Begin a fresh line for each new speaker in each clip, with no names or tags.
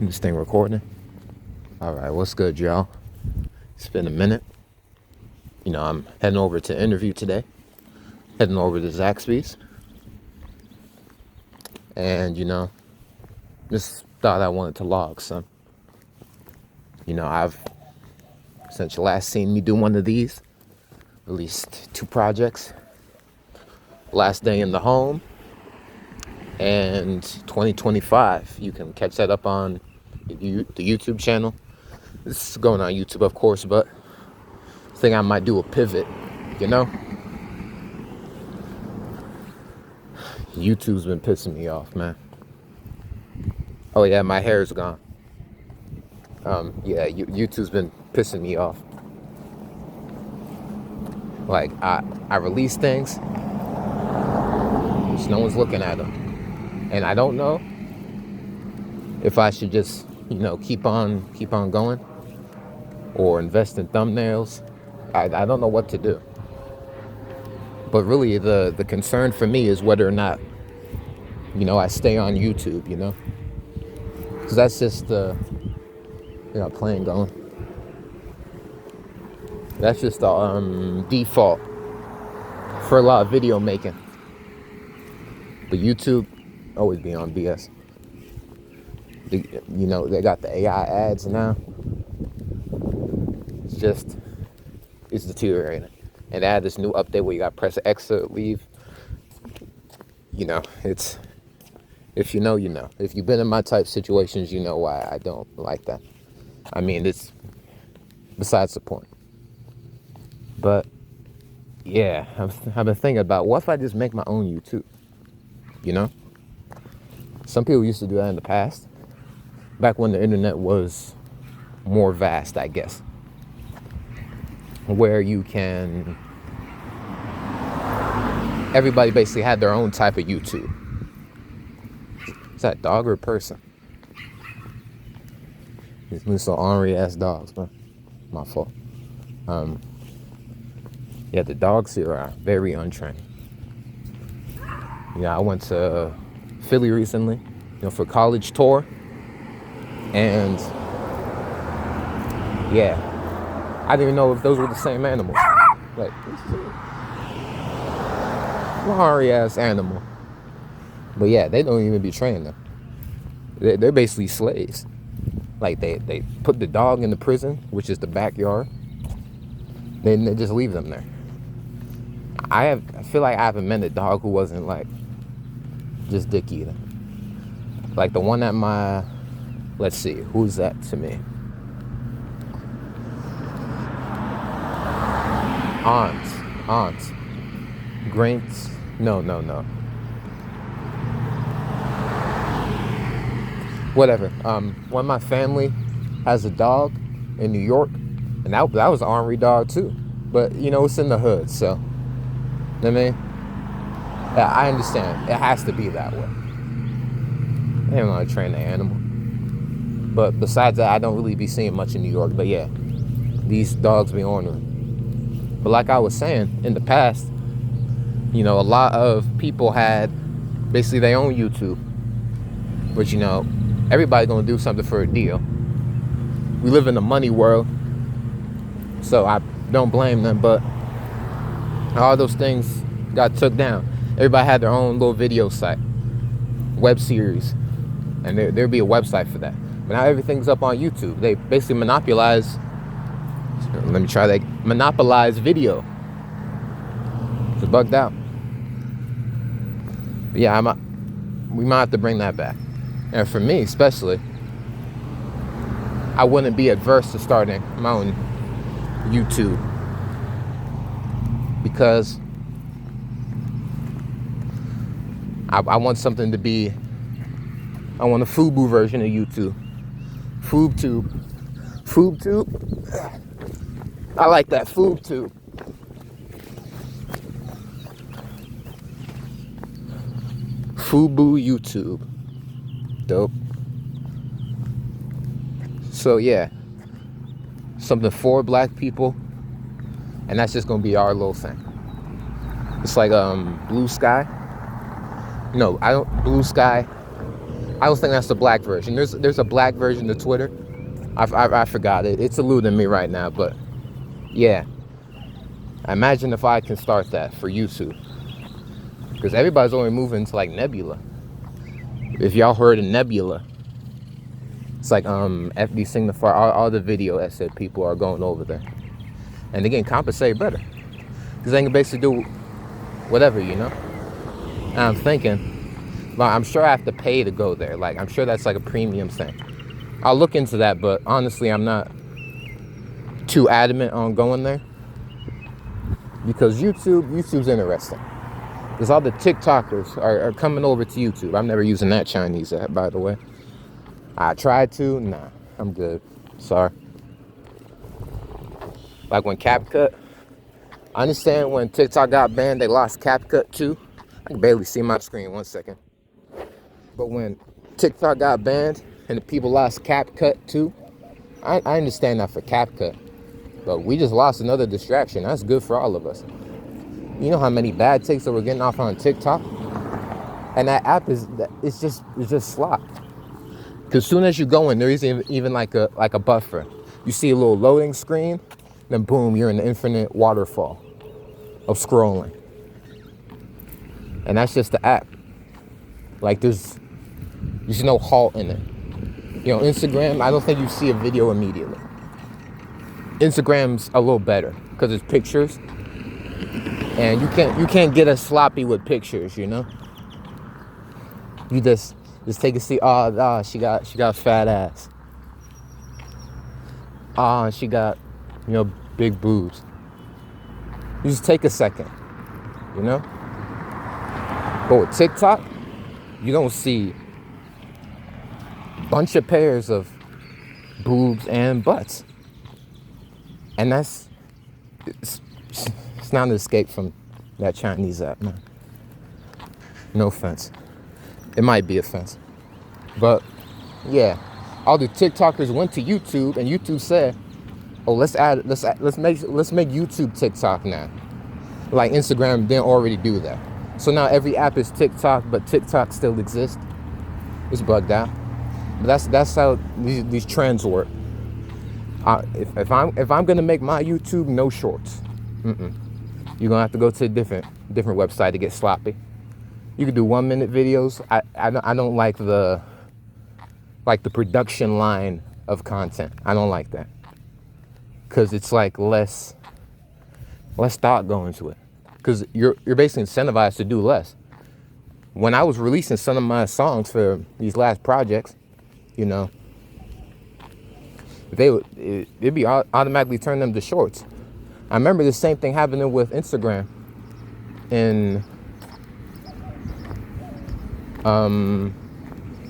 This thing recording? Alright, what's good, y'all? It's been a minute. I'm heading over to interview today. Heading over to Zaxby's. And, just thought I wanted to log some. I've, since you last seen me do one of these, released 2 projects. Last Day in the Home and 2025. You can catch that up on the YouTube channel. This is going on YouTube, of course, but I think I might do a pivot, YouTube's been pissing me off, man. Oh yeah, my hair is gone. YouTube's been pissing me off. Like, I release things, just no one's looking at them. And I don't know if I should just, keep on going or invest in thumbnails. I don't know what to do. But really, the concern for me is whether or not, I stay on YouTube, because that's just the, playing going. That's just the default for a lot of video making. But YouTube always be on BS. They got the AI ads now. It's deteriorating. And they had this new update where you got to press X to leave. It's, if you know, you know. If you've been in my type situations, you know why I don't like that. I mean, it's besides the point. But, yeah, I've been thinking about, what if I just make my own YouTube? Some people used to do that in the past. Back when the internet was more vast, I guess. Where everybody basically had their own type of YouTube. Is that a dog or a person? These little ornery ass dogs, man. My fault. Yeah, the dogs here are very untrained. I went to Philly recently, for college tour. And yeah, I didn't even know if those were the same animals. Like, sorry ass animal. But yeah, they don't even be trained them. They're basically slaves. Like, they put the dog in the prison, which is the backyard. Then they just leave them there. I feel like I haven't met a dog who wasn't like just dick eating. Like the one at my, let's see, who's that to me? Aunts. Grants. No. Whatever. One of my family has a dog in New York, and that was an ornery dog too. But it's in the hood, so I mean, yeah, I understand. It has to be that way. They don't want to train the animal. But besides that, I don't really be seeing much in New York. But yeah, these dogs be ornery. But like I was saying, in the past, a lot of people had basically their own YouTube. But everybody gonna do something for a deal. We live in a money world, so I don't blame them. But all those things got took down. Everybody had their own little video site, web series, and there'd be a website for that. But now everything's up on YouTube. They basically monopolize video. It's bugged out. But yeah, we might have to bring that back. And for me, especially, I wouldn't be adverse to starting my own YouTube. Because I want something to be, I want a FUBU version of YouTube. FoobTube. I like that, FoobTube. FUBU YouTube. Dope. So yeah, something for black people, and that's just gonna be our little thing. It's like Blue Sky. No, I don't. Blue Sky I don't think that's the black version. There's a black version of Twitter. I forgot it. It's eluding me right now, but yeah. Imagine if I can start that for YouTube, because everybody's only moving to like Nebula. If y'all heard of Nebula, it's like FB Signify, all the video essay people are going over there, and they getting compensated better, because they can basically do whatever, you know. And I'm thinking, but I'm sure I have to pay to go there. Like, I'm sure that's like a premium thing. I'll look into that, but honestly, I'm not too adamant on going there, because YouTube's interesting. Because all the TikTokers are coming over to YouTube. I'm never using that Chinese app, by the way. I tried to. Nah, I'm good. Sorry. Like when CapCut. I understand when TikTok got banned, they lost CapCut too. I can barely see my screen. 1 second. But when TikTok got banned and the people lost CapCut too, I understand that for CapCut. But we just lost another distraction. That's good for all of us. You know how many bad takes that we're getting off on TikTok? And that app it's just slop. Because as soon as you go in, there isn't even like a buffer. You see a little loading screen, then boom, you're in the infinite waterfall of scrolling. And that's just the app. Like there's no halt in it. You know, Instagram, I don't think you see a video immediately. Instagram's a little better because it's pictures, and you can't get as sloppy with pictures, you know. You just take a seat. Oh, she got fat ass. Oh, she got, you know, big boobs. You just take a second, you know. But with TikTok, you don't see a bunch of pairs of boobs and butts. And it's not an escape from that Chinese app, man. No offense. It might be offensive. But yeah, all the TikTokers went to YouTube, and YouTube said, "Oh, let's make YouTube TikTok now." Like Instagram didn't already do that. So now every app is TikTok, but TikTok still exists. It's bugged out. But that's how these trends work. If I'm gonna make my YouTube, no shorts. You're gonna have to go to a different website to get sloppy. You can do 1 minute videos. I don't like the production line of content. I don't like that, because it's like less thought going into it. Because you're basically incentivized to do less. When I was releasing some of my songs for these last projects, you know, it'd be automatically turn them to shorts. I remember the same thing happening with Instagram in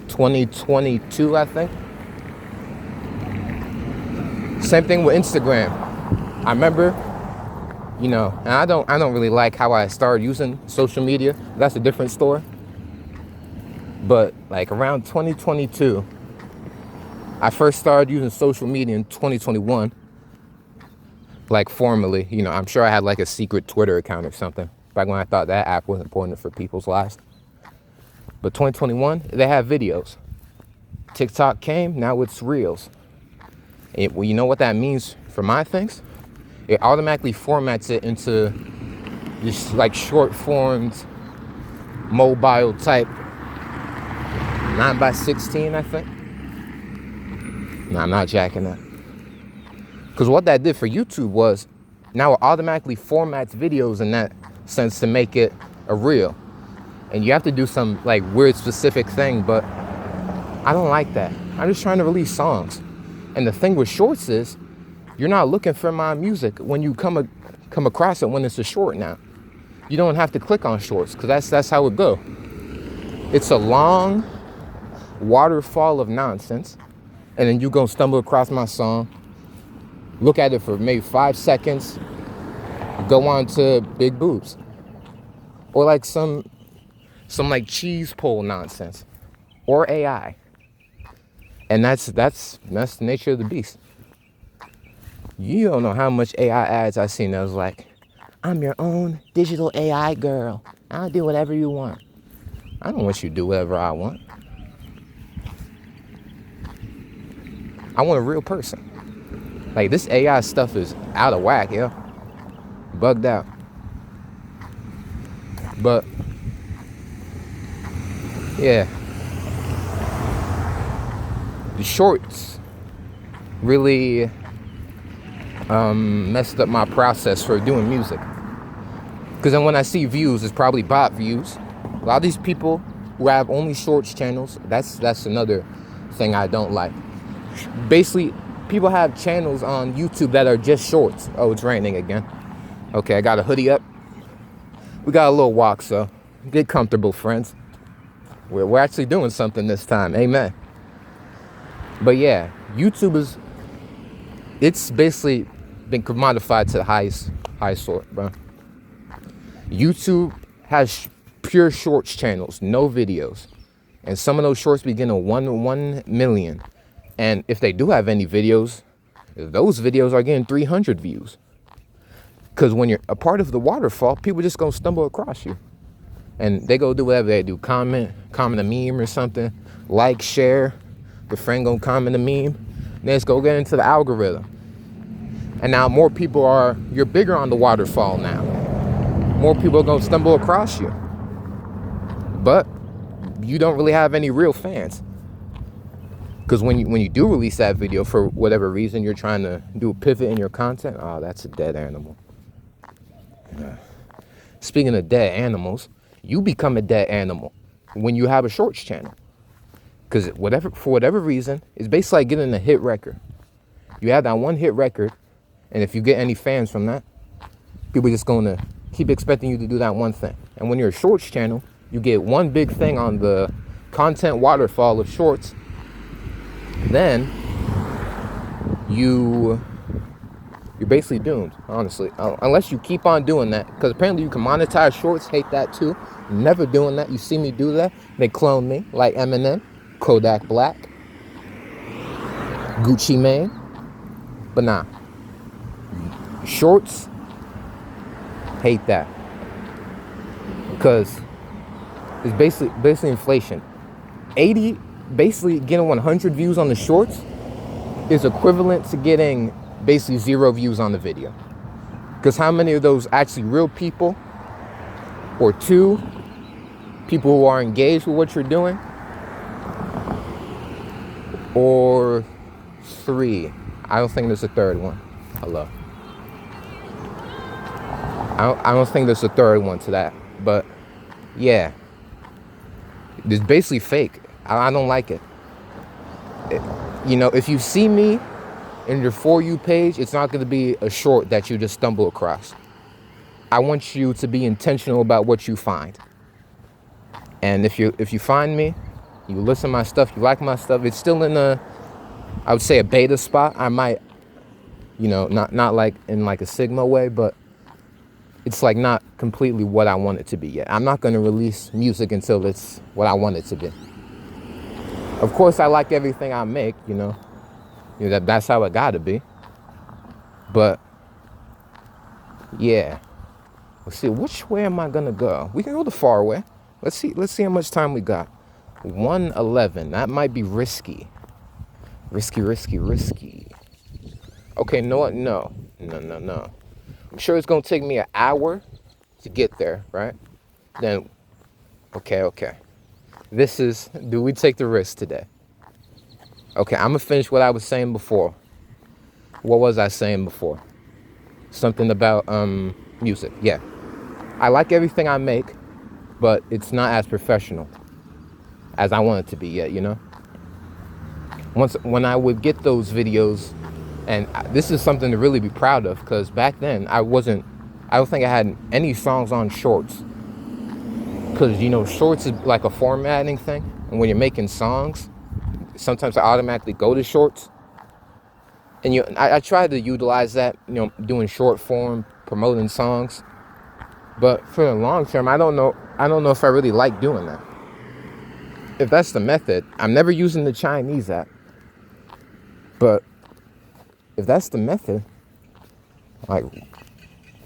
2022, I think. Same thing with Instagram. I remember, you know, and I don't really like how I started using social media. That's a different story. But like around 2022, I first started using social media in 2021, like formally. You know, I'm sure I had like a secret Twitter account or something back when I thought that app was important for people's lives. But 2021, they have videos. TikTok came, now it's Reels. And well, you know what that means for my things? It automatically formats it into just like short formed, mobile type 9:16, I think. No, I'm not jacking that. Because what that did for YouTube was, now it automatically formats videos in that sense to make it a reel. And you have to do some like weird specific thing, but I don't like that. I'm just trying to release songs. And the thing with shorts is, you're not looking for my music when you come across it when it's a short now. You don't have to click on shorts, because that's how it go. It's a long waterfall of nonsense, and then you go stumble across my song, look at it for maybe 5 seconds, go on to big boobs, or like some like cheese pole nonsense, or AI, and that's the nature of the beast. You don't know how much AI ads I've seen that was like, "I'm your own digital AI girl. I'll do whatever you want." I don't want you to do whatever I want. I want a real person. Like, this AI stuff is out of whack, yo. Bugged out. But yeah, the shorts really messed up my process for doing music. Because then when I see views, it's probably bot views. A lot of these people who have only shorts channels, that's another thing I don't like. Basically, people have channels on YouTube that are just shorts. Oh, it's raining again. Okay, I got a hoodie up. We got a little walk, so get comfortable, friends. We're actually doing something this time. Amen. But yeah, YouTube it's basically been commodified to the highest sort, bro. YouTube has pure shorts channels, no videos. And some of those shorts begin at 1 million. And if they do have any videos, those videos are getting 300 views. Because when you're a part of the waterfall, people just gonna stumble across you. And they go do whatever they do. Comment a meme or something. Like, share. The friend gonna comment a meme. Then it's go get into the algorithm. And now more people you're bigger on the waterfall now. More people are gonna stumble across you. But you don't really have any real fans. Because when you do release that video, for whatever reason, you're trying to do a pivot in your content. Oh, that's a dead animal. Speaking of dead animals, you become a dead animal when you have a shorts channel. Because for whatever reason, it's basically like getting a hit record. You have that one hit record, and if you get any fans from that, people are just going to keep expecting you to do that one thing. And when you're a shorts channel, you get one big thing on the content waterfall of shorts, then you're basically doomed, honestly. Unless you keep on doing that, because apparently you can monetize shorts. Hate that too. Never doing that. You see me do that, they clone me, like Eminem, Kodak Black, Gucci Mane. But nah, shorts, hate that, because it's basically inflation. Basically getting 100 views on the shorts is equivalent to getting basically 0 views on the video. Because how many of those actually real people, or 2 people who are engaged with what you're doing, or 3? I don't think there's a third one. Hello. I don't think there's a third one to that. But yeah, it's basically fake. I don't like it. If you see me in your For You page, it's not going to be a short that you just stumble across. I want you to be intentional about what you find. And if you find me, you listen to my stuff, you like my stuff, it's still in I would say a beta spot. I might, not like in like a Sigma way, but it's like not completely what I want it to be yet. I'm not going to release music until it's what I want it to be. Of course, I like everything I make, that's how it gotta be. But yeah, let's see, which way am I gonna go? We can go the far way. Let's see how much time we got. 1:11. That might be risky. Risky. Okay, no what? No. I'm sure it's gonna take me an hour to get there, right? Then, okay. Do we take the risk today? Okay, I'm gonna finish what I was saying before. What was I saying before? Something about music. Yeah, I like everything I make, but it's not as professional as I want it to be yet. When I would get those videos, and this is something to really be proud of, because back then I don't think I had any songs on shorts. Because, shorts is like a formatting thing. And when you're making songs, sometimes I automatically go to shorts. And I try to utilize that, doing short form, promoting songs. But for the long term, I don't know if I really like doing that. If that's the method, I'm never using the Chinese app. But if that's the method, like,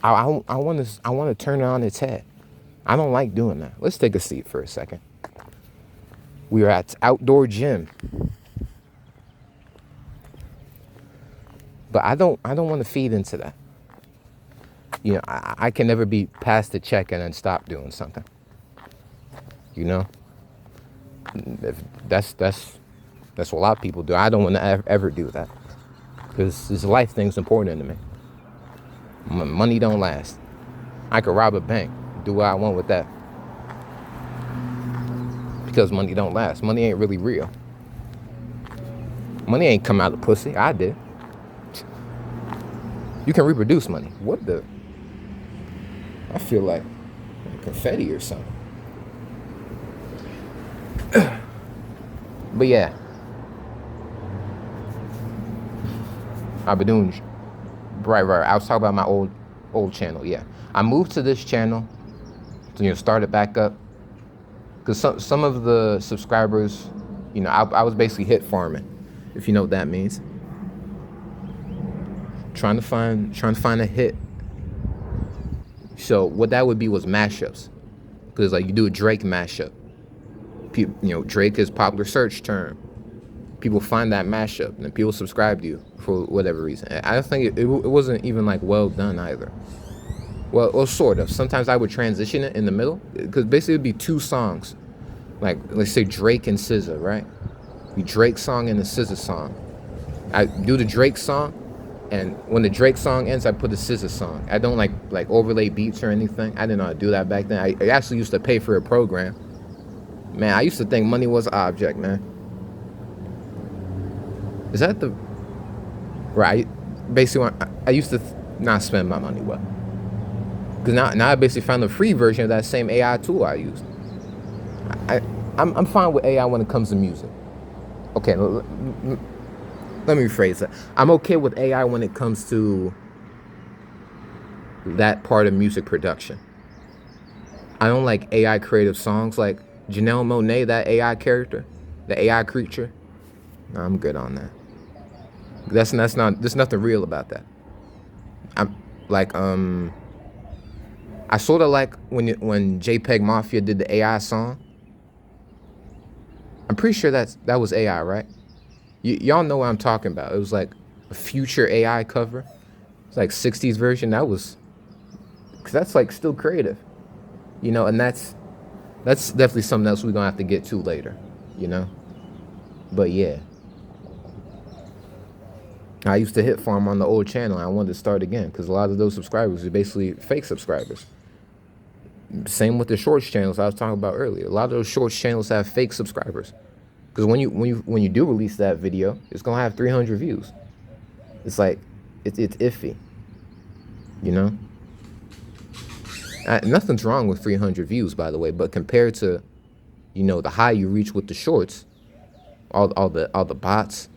I want to turn it on its head. I don't like doing that. Let's take a seat for a second. We are at outdoor gym. But I don't want to feed into that. You know, I can never be past the check and then stop doing something. You know, if that's what a lot of people do. I don't want to ever do that because this life thing's important to me. Money don't last. I could rob a bank, do what I want with that, because money don't last. Money ain't really real. Money ain't come out of pussy. I did. You can reproduce money. What the? I feel like confetti or something. But yeah, I've been doing right. I was talking about my old channel. Yeah, I moved to this channel to start it back up because some of the subscribers, I was basically hit farming, if you know what that means. Trying to find a hit. So what that would be was mashups, because like you do a Drake mashup. Drake is a popular search term. People find that mashup and people subscribe to you for whatever reason. I don't think it wasn't even like well done either. Well, sort of. Sometimes I would transition it in the middle because basically it'd be two songs, like let's say Drake and SZA, right? The Drake song and the SZA song. I do the Drake song, and when the Drake song ends, I put the SZA song. I don't like overlay beats or anything. I didn't know how to do that back then. I actually used to pay for a program. Man, I used to think money was an object, man. Is that the... Right, basically, I used to not spend my money well. Because now I basically found the free version of that same AI tool I used. I'm fine with AI when it comes to music. Okay, let me rephrase that. I'm okay with AI when it comes to that part of music production. I don't like AI creative songs like Janelle Monáe, that AI character, the AI creature. No, I'm good on that. There's nothing real about that. I'm like I sort of like when JPEG Mafia did the AI song. I'm pretty sure that was AI, right? Y'all know what I'm talking about. It was like a future AI cover. It's like 60s version. Cause that's like still creative, and that's definitely something else we're gonna have to get to later, But yeah, I used to hit farm on the old channel. I wanted to start again because a lot of those subscribers are basically fake subscribers. Same with the shorts channels I was talking about earlier. A lot of those shorts channels have fake subscribers because when you do release that video, it's gonna have 300 views. It's like it's iffy, Nothing's wrong with 300 views, by the way, but compared to, the high you reach with the shorts, all the bots,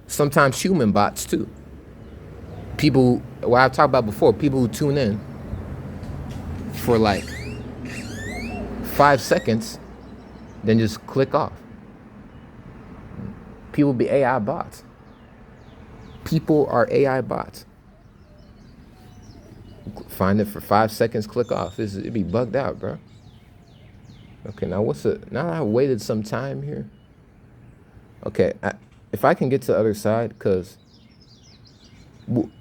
sometimes human bots too. People, what I've talked about before, people who tune in for like 5 seconds, then just click off. People be AI bots. People are AI bots. Find it for 5 seconds, click off. It'd be bugged out, bro. Okay, now now I waited some time here. Okay, if I can get to the other side, because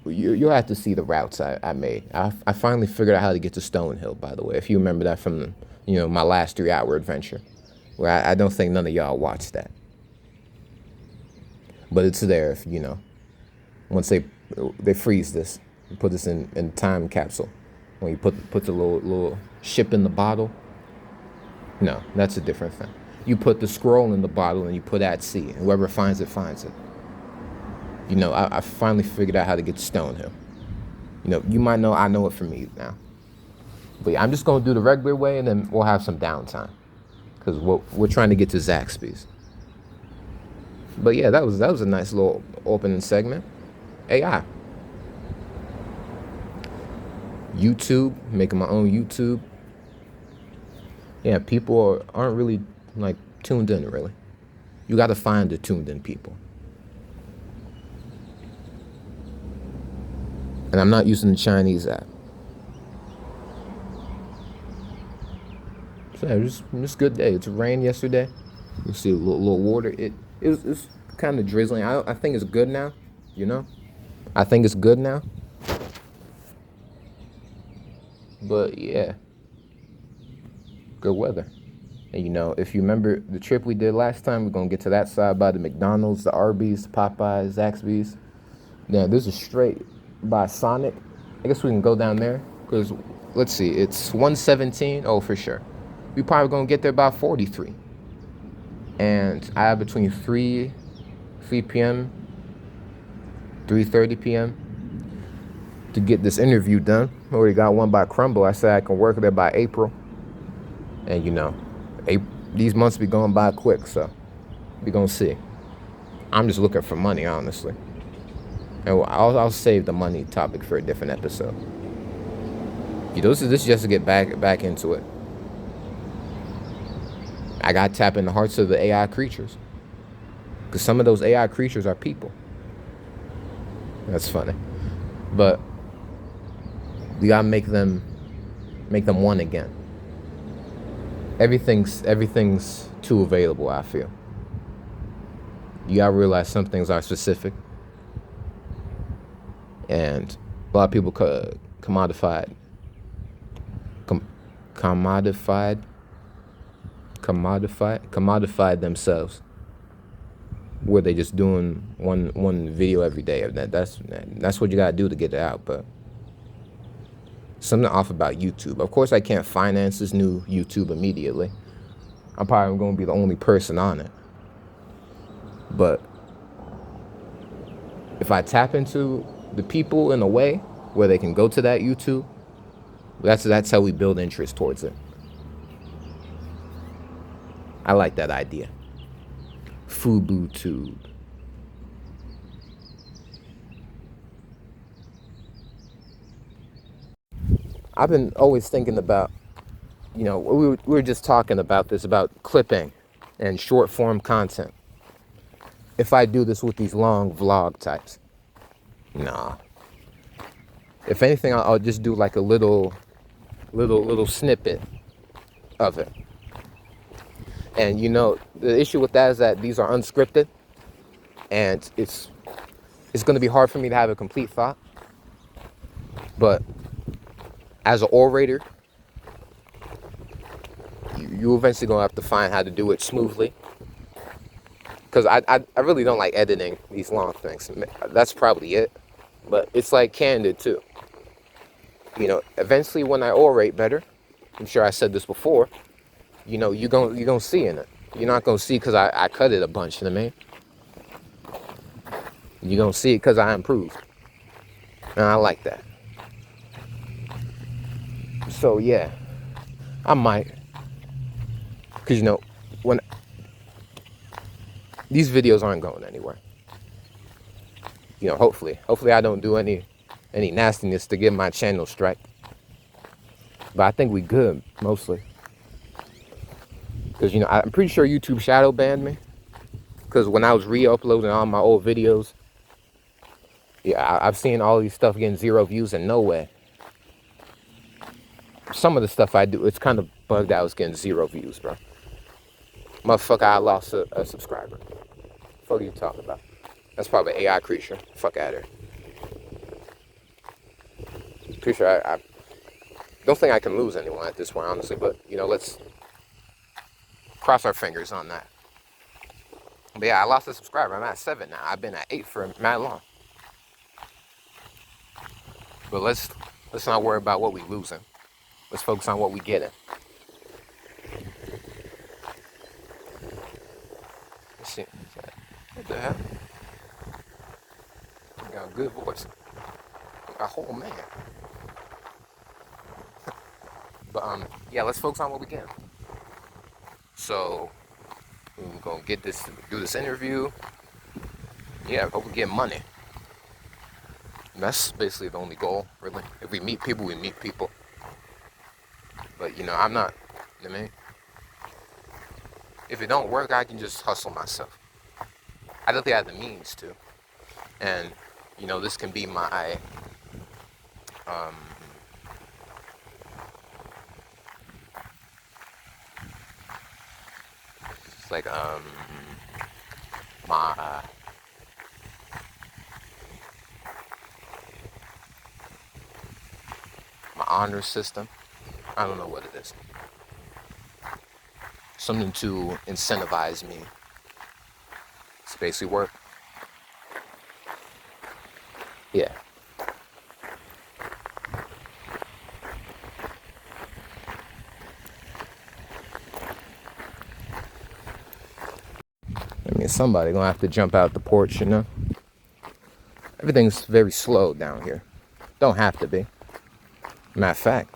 you'll have to see the routes I made. I finally figured out how to get to Stonehill, by the way, if you remember that from, my last 3-hour adventure, where I don't think none of y'all watched that. But it's there if, once they freeze this, put this in time capsule. When you put the little ship in the bottle. No, that's a different thing. You put the scroll in the bottle and you put at sea, and whoever finds it finds it. I finally figured out how to get to Stonehill. You might know I know it from me now. But yeah, I'm just gonna do the regular way, and then we'll have some downtime, because we're trying to get to Zaxby's. But yeah, that was a nice little opening segment. AI. YouTube, making my own YouTube. Yeah, people aren't really like tuned in, really. You got to find the tuned in people. And I'm not using the Chinese app. So yeah, just a good day. It's rained yesterday. You see a little water. It's kind of drizzling. I think it's good now, I think it's good now. But yeah, good weather. And you know, if you remember the trip we did last time, we're gonna get to that side by the McDonald's, the Arby's, the Popeyes, Zaxby's. Now this is straight by Sonic. I guess we can go down there because let's see, it's 117. Oh, for sure. We probably gonna get there by 43. And I have between 3 p.m. 3:30 p.m. to get this interview done. I already got one by Crumble. I said I can work there by April. And you know, these months be going by quick, so we gonna see. I'm just looking for money, honestly. And I'll save the money topic for a different episode. You know, this is just to get back into it. I got to tap in the hearts of the AI creatures. Because some of those AI creatures are people. That's funny. But we gotta make them one again. Everything's too available, I feel. You gotta realize some things are specific. And a lot of people commodified themselves, where they just doing one video every day. That's what you gotta do to get it out. But something off about YouTube. Of course, I can't finance this new YouTube immediately. I'm probably gonna be the only person on it. But if I tap into the people in a way where they can go to that YouTube, that's how we build interest towards it. I like that idea. FubuTube. I've been always thinking about, you know, we were just talking about this, about clipping and short form content. If I do this with these long vlog types, nah. If anything, I'll just do like a little snippet of it. And you know, the issue with that is that these are unscripted, and it's going to be hard for me to have a complete thought. But as an orator, you eventually gonna have to find how to do it smoothly. Because I really don't like editing these long things. That's probably it. But it's like candid too. You know, eventually when I orate better, I'm sure I said this before, you know, you're gonna see in it. You're not gonna see because I cut it a bunch, you know what I mean? You're gonna see it because I improved. And I like that. So yeah, I might. Because you know, when these videos aren't going anywhere. You know, hopefully I don't do any nastiness to get my channel strike. But I think we good, mostly. Because, you know, I'm pretty sure YouTube shadow banned me. Because when I was re-uploading all my old videos, yeah, I've seen all these stuff getting 0 views and no way. Some of the stuff I do, it's kind of bugged out. It's getting 0 views, bro. Motherfucker, I lost a subscriber. Fuck are you talking about? That's probably an AI creature. Fuck out of here. Pretty sure I don't think I can lose anyone at this point, honestly. But, you know, let's cross our fingers on that. But yeah, I lost a subscriber. I'm at 7 now. I've been at 8 for mad long. But let's not worry about what we losing. Let's focus on what we getting. Let's see. What the hell? You got a good voice. A whole man. But yeah, let's focus on what we get. So we're gonna do this interview. Yeah, hope we get money. And that's basically the only goal, really. If we meet people, we meet people. But, you know, I'm not, you know what I mean? If it don't work, I can just hustle myself. I don't think I have the means to. And, you know, this can be my, it's like, my, honor system. I don't know what it is. Something to incentivize me to basically work. Yeah. I mean, somebody gonna have to jump out the porch, you know? Everything's very slow down here. Don't have to be. Matter of fact,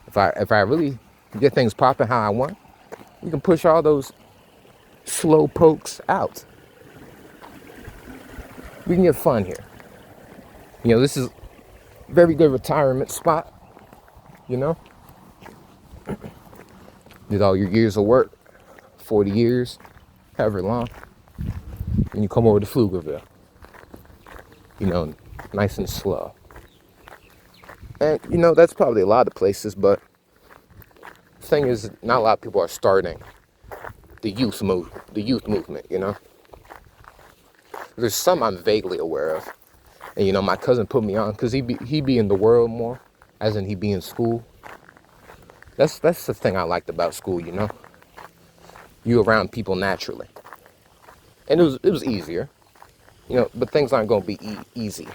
if I really get things popping how I want, we can push all those slow pokes out. We can get fun here. You know, this is a very good retirement spot, you know? Did all your years of work, 40 years, however long, and you come over to Pflugerville. You know, nice and slow. And, you know, that's probably a lot of places, but the thing is, not a lot of people are starting the youth movement, you know? There's some I'm vaguely aware of. And, you know, my cousin put me on, because he be in the world more, as in he be in school. That's the thing I liked about school, you know? You around people naturally. And it was easier, you know, but things aren't going to be easy.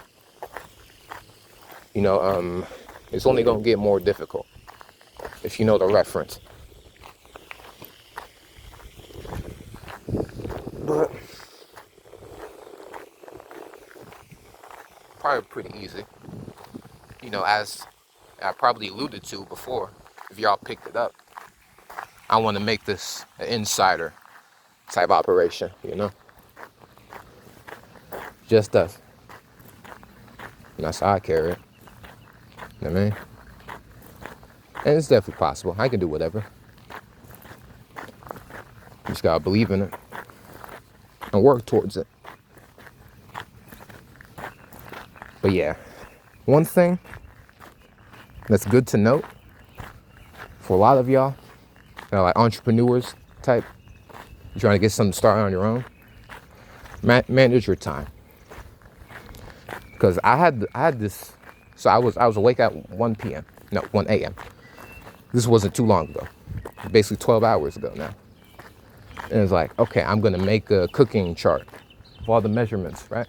You know, it's only going to get more difficult, if you know the reference. But probably pretty easy. You know, as I probably alluded to before, if y'all picked it up, I want to make this an insider type operation, you know? Just us. And that's how I carry it. You know what I mean? And it's definitely possible. I can do whatever. You just gotta believe in it and work towards it. But yeah, one thing that's good to note for a lot of y'all, you know, like entrepreneurs type, you're trying to get something started on your own, manage your time. Because I had this, so I was awake at 1 a.m. This wasn't too long ago, basically 12 hours ago now. And it's like, okay, I'm gonna make a cooking chart of all the measurements, right?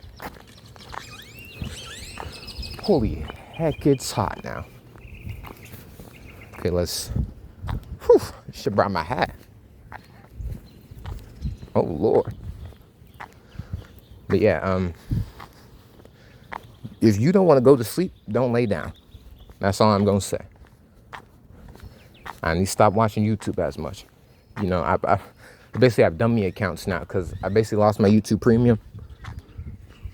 Holy heck, it's hot now. Okay, I should brought my hat. Oh Lord. But yeah, if you don't want to go to sleep, don't lay down. That's all I'm gonna say. I need to stop watching YouTube as much. You know, I basically have dummy accounts now because I basically lost my YouTube Premium.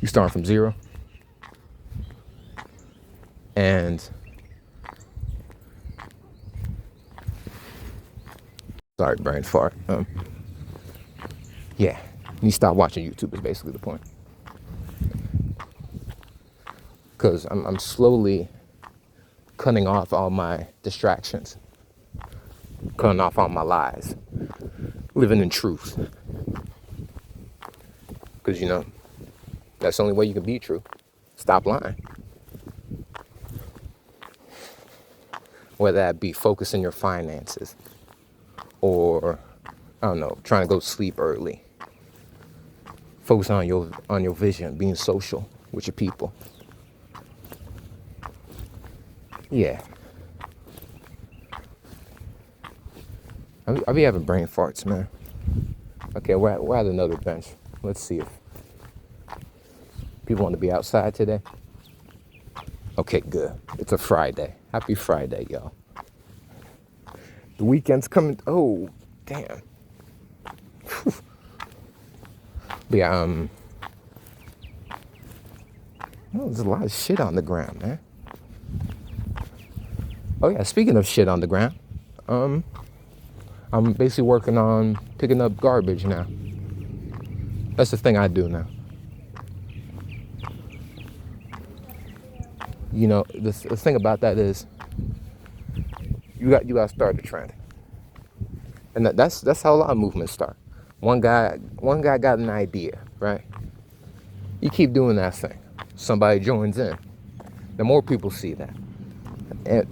You start from zero. And sorry, brain fart. Yeah, you need to stop watching YouTube is basically the point. Because I'm slowly cutting off all my distractions, cutting off all my lies, living in truth. Because, you know, that's the only way you can be true. Stop lying. Whether that be focusing your finances or, I don't know, trying to go to sleep early. Focus on your vision, being social with your people. Yeah. I be having brain farts, man. Okay, we're at another bench. Let's see if people want to be outside today. Okay, good. It's a Friday. Happy Friday, y'all. The weekend's coming. Oh, damn. Whew. But yeah, oh, there's a lot of shit on the ground, man. Oh yeah, speaking of shit on the ground, I'm basically working on picking up garbage now. That's the thing I do now. You know, the thing about that is you got to start the trend. And that's how a lot of movements start. One guy got an idea, right? You keep doing that thing. Somebody joins in. The more people see that. And,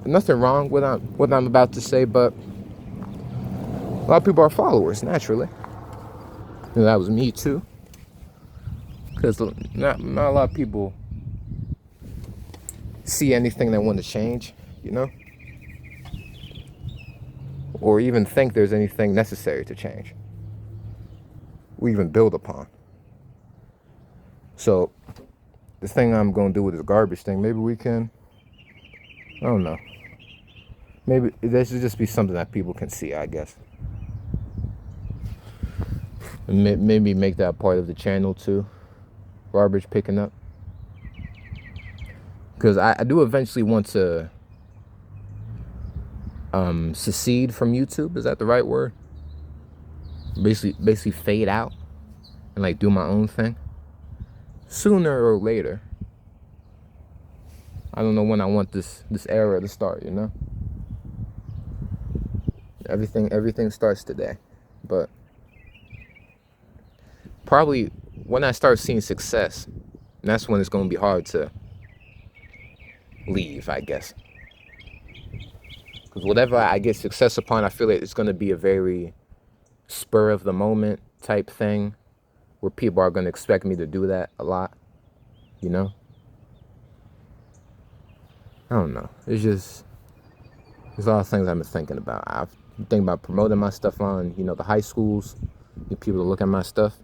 nothing wrong with what I'm about to say, but a lot of people are followers, naturally. And that was me, too. Because not a lot of people see anything they want to change, or even think there's anything necessary to change, or even build upon. So, the thing I'm going to do with this garbage thing, maybe we can, I don't know. Maybe there should just be something that people can see, I guess. And maybe make that part of the channel too. Garbage picking up. Because I do eventually want to secede from YouTube. Is that the right word? Basically fade out and like do my own thing. Sooner or later. I don't know when I want this era to start, Everything starts today. But probably when I start seeing success, that's when it's going to be hard to leave, I guess. Because whatever I get success upon, I feel like it's going to be a very spur of the moment type thing where people are going to expect me to do that a lot, I don't know. There's a lot of things I've been thinking about. I've been thinking about promoting my stuff on, the high schools, get people to look at my stuff.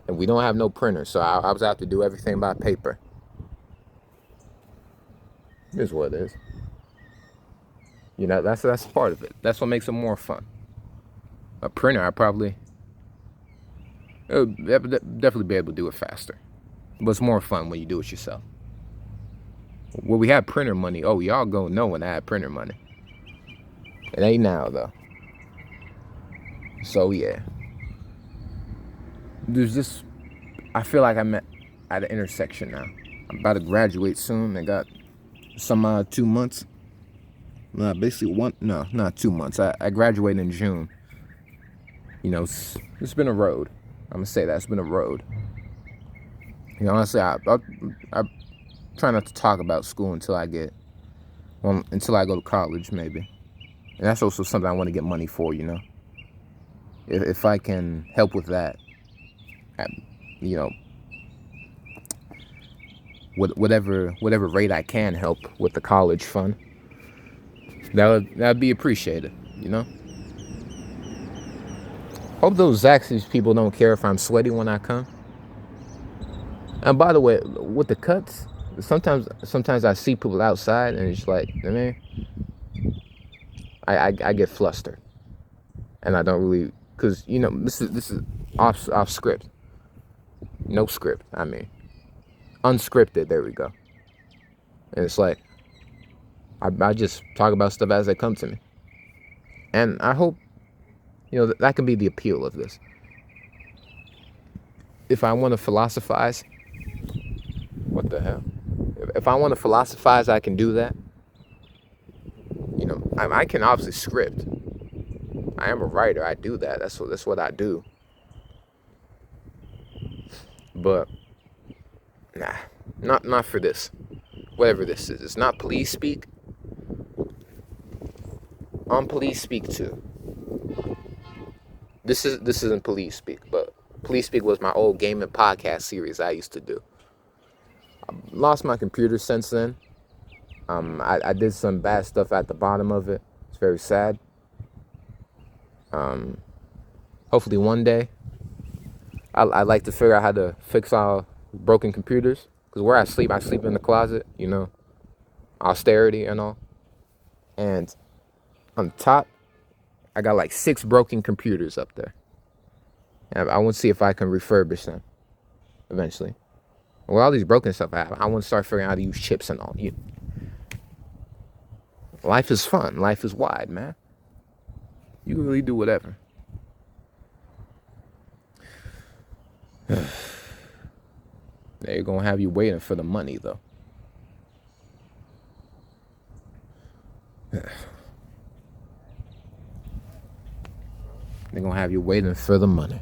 And we don't have no printer, so I was out to do everything by paper. It is what it is. That's part of it. That's what makes it more fun. A printer, it would definitely be able to do it faster. But it's more fun when you do it yourself. Well, we had printer money. Oh, y'all gonna know when I had printer money. It ain't now, though. So, yeah. I feel like I'm at an intersection now. I'm about to graduate soon. I got some 2 months. Basically not 2 months. I graduated in June. It's been a road. I'm gonna say that it's been a road. Honestly, I try not to talk about school until I go to college, maybe. And that's also something I want to get money for, If I can help with that, whatever rate I can help with the college fund, that'd be appreciated, Hope those Zaxby's people don't care if I'm sweaty when I come. And by the way, with the cuts, sometimes I see people outside and it's like, man, I get flustered, and I don't really, because this is off script, no script. I mean, unscripted. There we go. And it's like I just talk about stuff as they come to me, and I hope that can be the appeal of this. If I want to philosophize, what the hell? If I want to philosophize, I can do that. I can obviously script. I am a writer. I do that. That's what I do. But not for this. Whatever this is. It's not police speak. I'm police speak too. This isn't police speak, but police speak was my old gaming podcast series I used to do. I lost my computer since then. I did some bad stuff at the bottom of it. It's very sad. Hopefully one day, I'd like to figure out how to fix all broken computers. Because where I sleep in the closet, austerity and all. And on top, I got like 6 broken computers up there. And I want to see if I can refurbish them eventually. With all these broken stuff I have, I want to start figuring out how to use chips and all. Life is fun. Life is wide, man. You can really do whatever. They're going to have you waiting for the money, though. They're going to have you waiting for the money.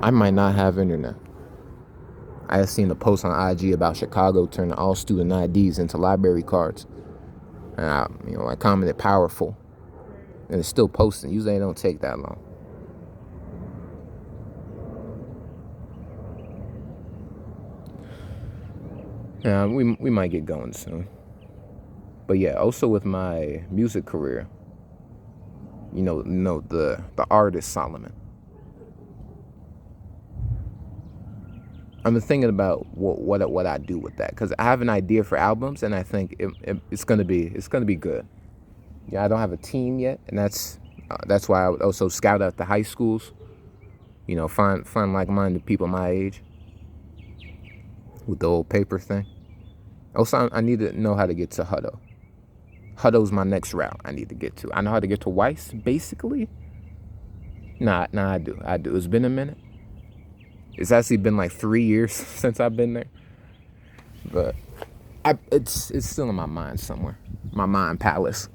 I might not have internet. I had seen a post on IG about Chicago turning all student IDs into library cards. And I commented powerful. And it's still posting. Usually they don't take that long. Yeah, we might get going soon. But yeah, also with my music career, the artist Saulmon. I'm thinking about what I do with that, because I have an idea for albums, and I think it's gonna be good. Yeah, I don't have a team yet, and that's why I would also scout out the high schools. Find like-minded people my age with the old paper thing. Also, I need to know how to get to Hutto. Hutto's my next route I need to get to. I know how to get to Weiss, basically. Nah, I do. It's been a minute. It's actually been like 3 years since I've been there. But it's still in my mind somewhere. My mind palace.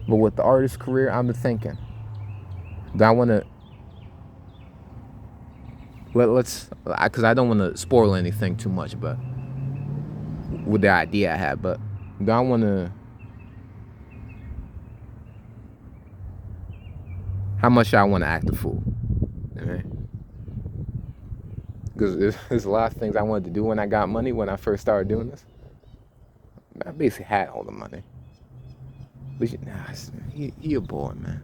But with the artist career, I'm thinking, do I want to... because I don't want to spoil anything too much, but with the idea I have, but do I want to... How much I want to act a fool? Because there's a lot of things I wanted to do when I got money, when I first started doing this. I basically had all the money. But he a boy, man.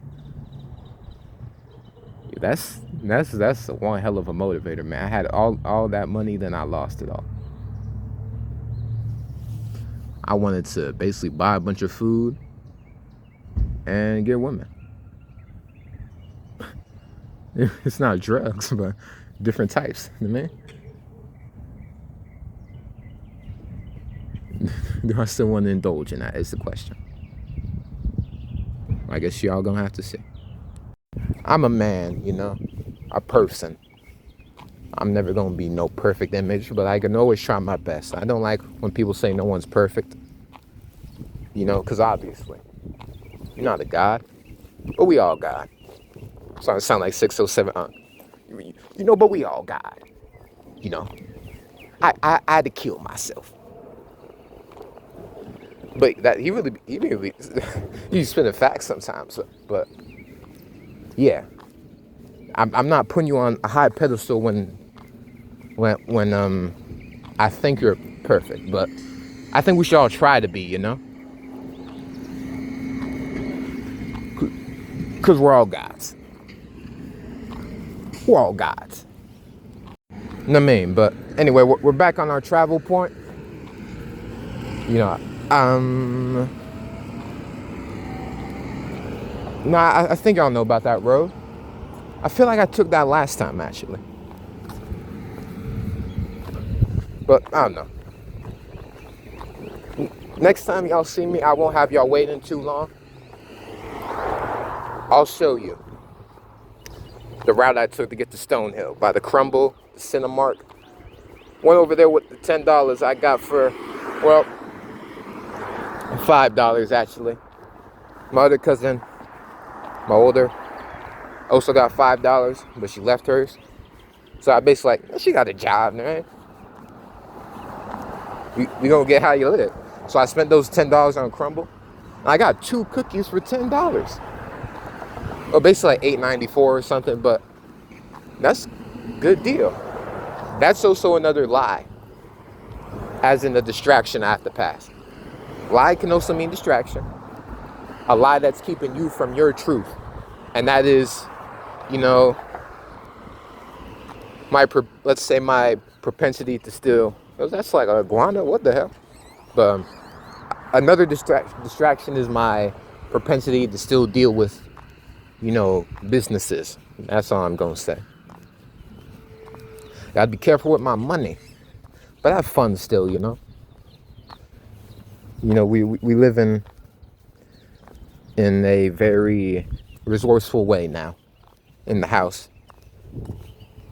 That's one hell of a motivator, man. I had all that money, then I lost it all. I wanted to basically buy a bunch of food and get women. It's not drugs, but different types, you know what I mean? Do I still want to indulge in that is the question. I guess y'all gonna have to see. I'm a man, a person. I'm never gonna be no perfect image, but I can always try my best. I don't like when people say no one's perfect, because obviously you're not a god, but we all God. So I sound like 607. But we all God. I had to kill myself. But that he really he's spinning facts sometimes. But yeah, I'm not putting you on a high pedestal when I think you're perfect, but I think we should all try to be, because we're all gods. We're all gods. You know what I mean? But anyway, we're back on our travel point. I think y'all know about that road. I feel like I took that last time, actually. But I don't know. Next time y'all see me, I won't have y'all waiting too long. I'll show you the route I took to get to Stonehill by the Crumble, the Cinemark. Went over there with the $10 I got for, $5 actually. My other cousin, my older, also got $5, but she left hers. So I basically she got a job, right? We gonna get how you live. So I spent those $10 on Crumble. And I got 2 cookies for $10. Well, basically like $8.94 or something, but that's a good deal. That's also another lie, as in the distraction I have to pass. Lie can also mean distraction. A lie that's keeping you from your truth. And that is, let's say my propensity to steal. That's like a iguana, what the hell? But another distraction is my propensity to still deal with, businesses. That's all I'm gonna say. Gotta be careful with my money, but have fun still, we live in a very resourceful way now in the house.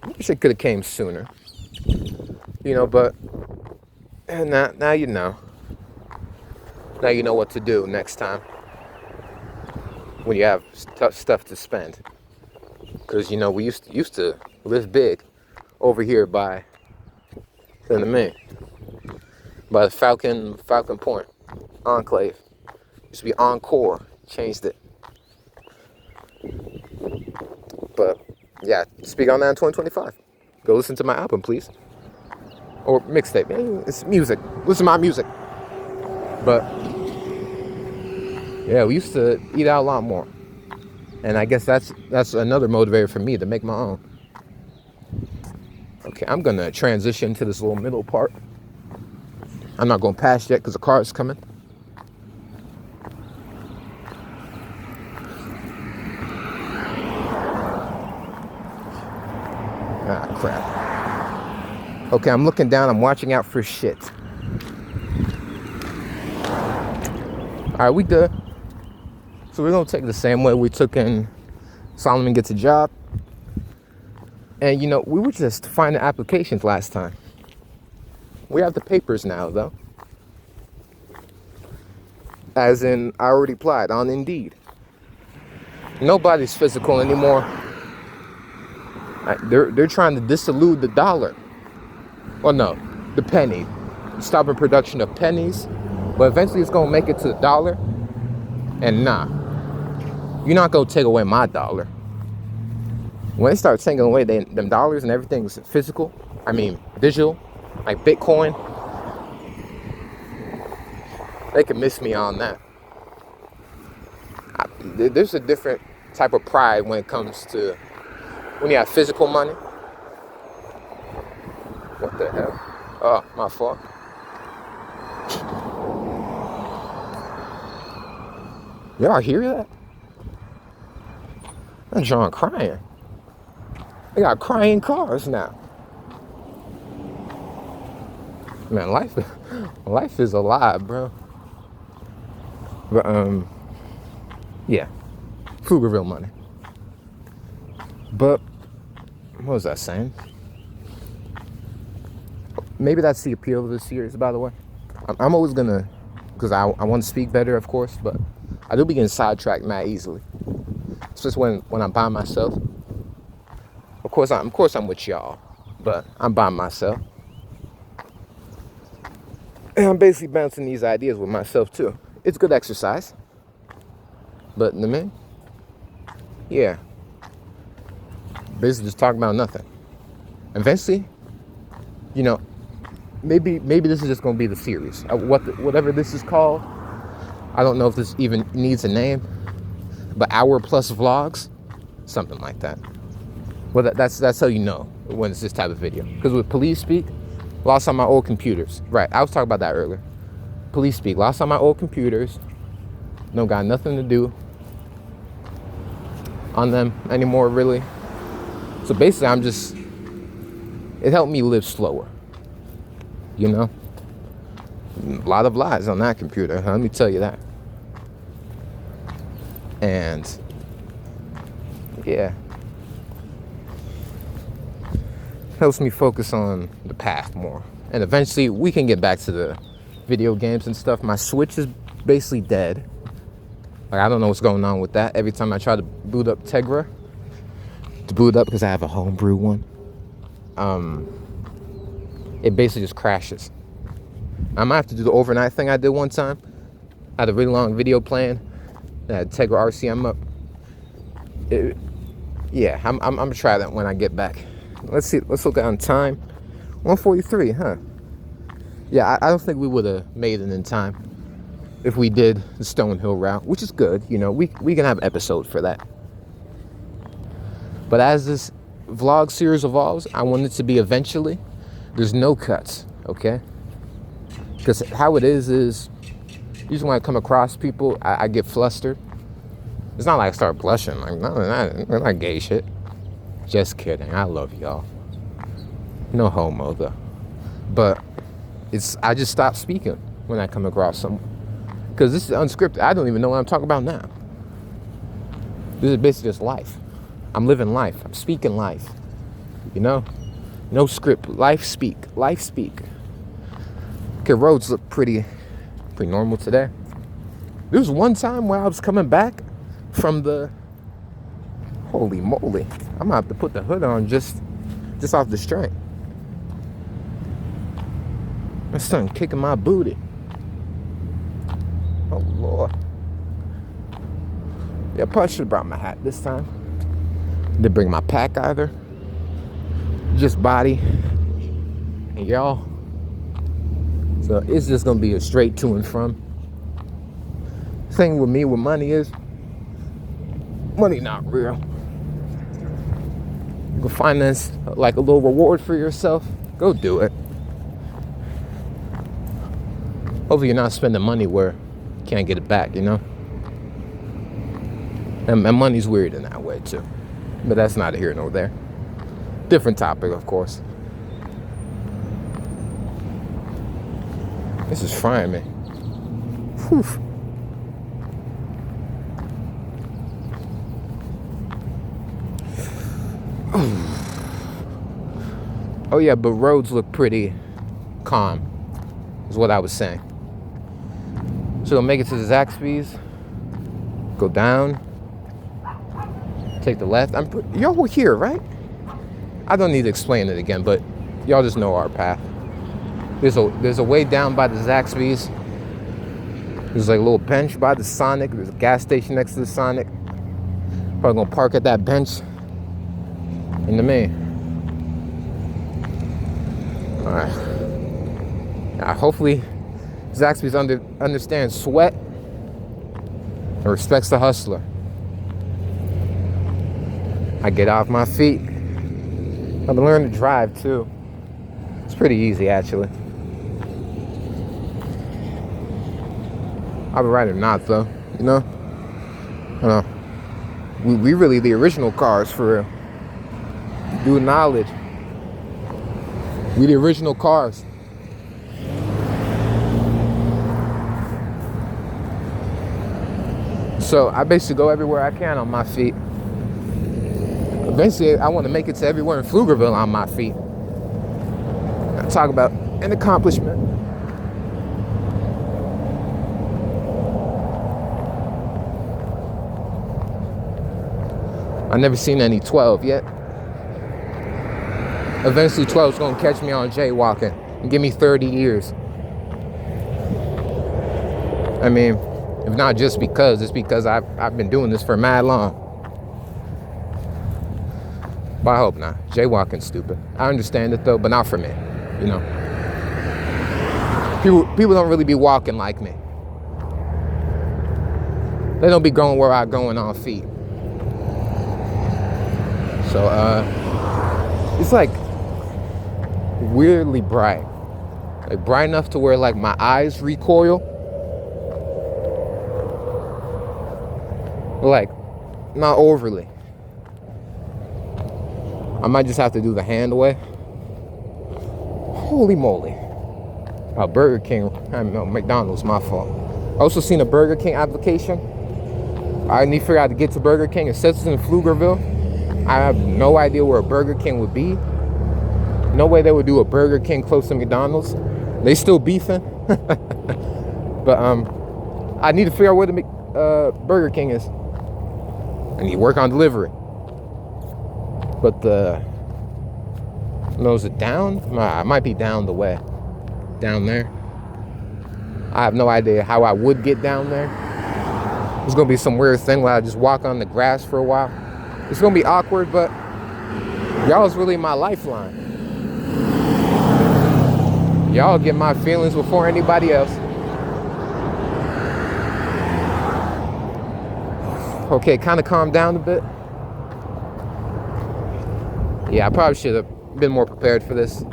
I wish it could have came sooner, but and now you know. Now you know what to do next time when you have stuff to spend. Because we used to live big over here by in the main. By the Falcon Point Enclave. Used to be Encore. Changed it. But yeah, speak on that in 2025. Go listen to my album, please. Or mixtape. It's music. Listen to my music. But yeah, we used to eat out a lot more. And I guess that's another motivator for me to make my own. Okay, I'm gonna transition to this little middle part. I'm not going past yet because the car is coming. Ah, crap. Okay, I'm looking down. I'm watching out for shit. All right, we good. So we're going to take the same way we took in Saulmon Gets a Job. And, you know, we were just finding applications last time. We have the papers now, though. As in, I already applied on Indeed. Nobody's physical anymore. They're trying to dissolute the dollar. Well, no, the penny. Stopping production of pennies. But eventually it's going to make it to the dollar. And nah, you're not going to take away my dollar. When they start taking away them dollars and everything's physical, digital, like Bitcoin, they can miss me on that. There's a different type of pride when it comes to when you have physical money. What the hell? Oh, my fault. Y'all hear that? I'm John crying. They got crying cars now. Man, life is alive, bro. But yeah, food with real money. But what was I saying? Maybe that's the appeal of this series, by the way. I'm always gonna, because I want to speak better, of course, but I do be getting sidetracked mad easily. It's just when I'm by myself. Of course I'm with y'all, but I'm by myself. And I'm basically bouncing these ideas with myself too. It's good exercise. But in the main, yeah. Basically just talking about nothing. Eventually, you know, maybe this is just gonna be the series. Whatever this is called. I don't know if this even needs a name. But hour plus vlogs, something like that. Well, that's how you know when it's this type of video. Because with police speak, lost on my old computers. Right, I was talking about that earlier. Police speak, lost on my old computers. Don't got nothing to do on them anymore, really. So basically, it helped me live slower. You know? A lot of lies on that computer, let me tell you that. And yeah, helps me focus on the path more. And eventually we can get back to the video games and stuff. My Switch is basically dead. Like, I don't know what's going on with that. Every time I try to boot up Tegra, because I have a homebrew one, it basically just crashes. I might have to do the overnight thing I did one time. I had a really long video playing. I had Tegra RCM up. Yeah, I'm gonna try that when I get back. Let's see. Let's look on time. 1:43, huh? Yeah, I don't think we would have made it in time if we did the Stonehill route, which is good. You know, we can have an episode for that. But as this vlog series evolves, I want it to be eventually, there's no cuts, okay? Because how it is usually when I come across people, I get flustered. It's not like I start blushing. Like, no, not gay shit. Just kidding. I love y'all. No homo, though. But I just stop speaking when I come across someone. Because this is unscripted. I don't even know what I'm talking about now. This is basically just life. I'm living life. I'm speaking life. You know? No script. Life speak. Life speak. Okay, roads look pretty normal today. There was one time where I was coming back from the... Holy moly. I'm gonna have to put the hood on just off the strength. My son kicking my booty. Oh, Lord. Yeah, I probably should have brought my hat this time. Didn't bring my pack either. Just body and y'all. So it's just gonna be a straight to and from. Thing with me with money is, money not real. You can finance like a little reward for yourself. Go do it. Hopefully you're not spending money where you can't get it back, you know? And money's weird in that way too. But that's neither here nor there. Different topic, of course. This is frying me. Whew. Oh yeah, but roads look pretty calm, is what I was saying. So we'll make it to the Zaxby's, go down, take the left. Y'all were here, right? I don't need to explain it again, but y'all just know our path. There's a way down by the Zaxby's. There's like a little bench by the Sonic. There's a gas station next to the Sonic. Probably gonna park at that bench in the main. All right. Hopefully, Zaxby's understands sweat and respects the hustler. I get off my feet. I've learned to drive too. It's pretty easy actually. I'll be right or not though, you know? I know. We really the original cars for real. Due knowledge. We the original cars. So I basically go everywhere I can on my feet. Eventually, I want to make it to everywhere in Pflugerville on my feet. I talk about an accomplishment. I've never seen any 12 yet. Eventually 12's gonna catch me on jaywalking and give me 30 years. I mean, if not just because, it's because I've been doing this for mad long. But I hope not. Jaywalking's stupid. I understand it though, but not for me, you know. People don't really be walking like me. They don't be going where I'm going on feet. So, it's like weirdly bright. Like bright enough to where like my eyes recoil. But like, not overly. I might just have to do the hand way. Holy moly. Burger King, no, McDonald's, my fault. I also seen a Burger King application. I need to figure out how to get to Burger King. It says it's in Pflugerville. I have no idea where a Burger King would be. No way they would do a Burger King close to McDonald's. They still beefing. But I need to figure out where the Burger King is. I need to work on delivery. But is it down? It might be down the way. Down there. I have no idea how I would get down there. It's gonna be some weird thing where I just walk on the grass for a while. It's gonna be awkward, but y'all is really my lifeline. Y'all get my feelings before anybody else. Okay, kind of calm down a bit. Yeah, I probably should have been more prepared for this.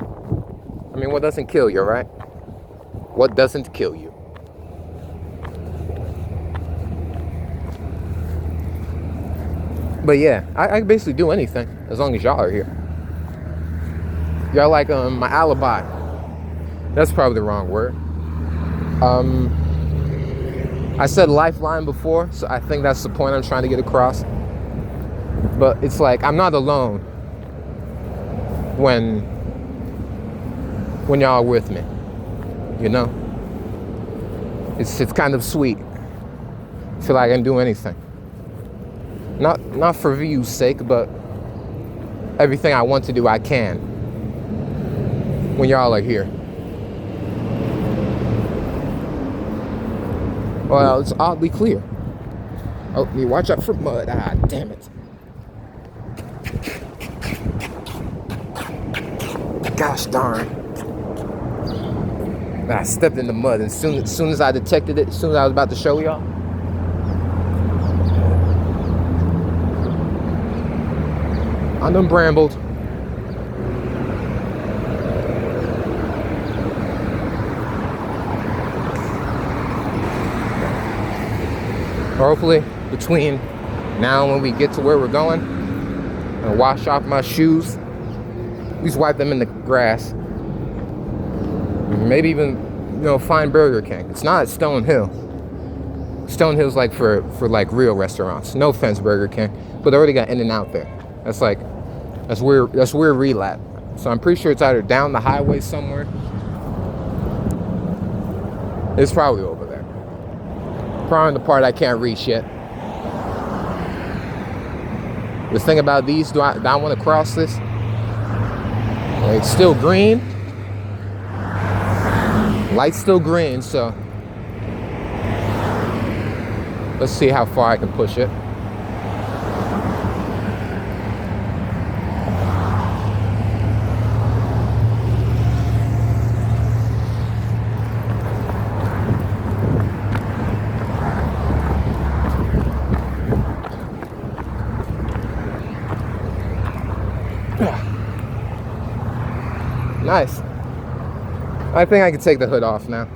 I mean, what doesn't kill you, right? What doesn't kill you? But yeah, I can basically do anything as long as y'all are here. Y'all like my alibi. That's probably the wrong word. I said lifeline before, so I think that's the point I'm trying to get across. But it's like I'm not alone when y'all are with me, you know? It's kind of sweet. I feel like I can do anything. Not for view's sake, but everything I want to do, I can when y'all are here. Well, it's oddly clear. Oh, you watch out for mud. Ah, damn it. Gosh darn. I stepped in the mud, and as soon as I detected it, as soon as I was about to show y'all, I done brambled. Hopefully, between now and when we get to where we're going, and wash off my shoes, at least wipe them in the grass. Maybe even, find Burger King. It's not at Stone Hill. Stone Hill's like for like real restaurants. No offense, Burger King, but they already got In-N-Out there. That's where relap. So I'm pretty sure it's either down the highway somewhere. It's probably over there. Probably the part I can't reach yet. The thing about these, do I want to cross this? It's still green. Light's still green, so let's see how far I can push it. Nice. I think I can take the hood off now.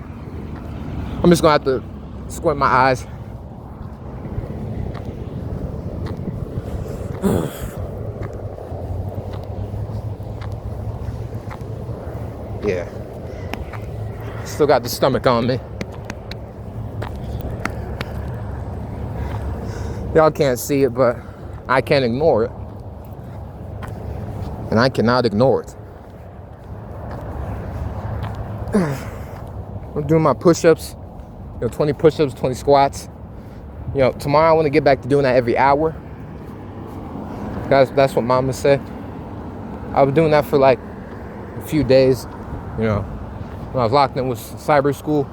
I'm just gonna have to squint my eyes. Yeah. Still got the stomach on me. Y'all can't see it, but I can't ignore it. And I cannot ignore it. I'm doing my push-ups, 20 push-ups, 20 squats. Tomorrow I want to get back to doing that every hour. That's what Mama said. I was doing that for like a few days, when I was locked in with cyber school.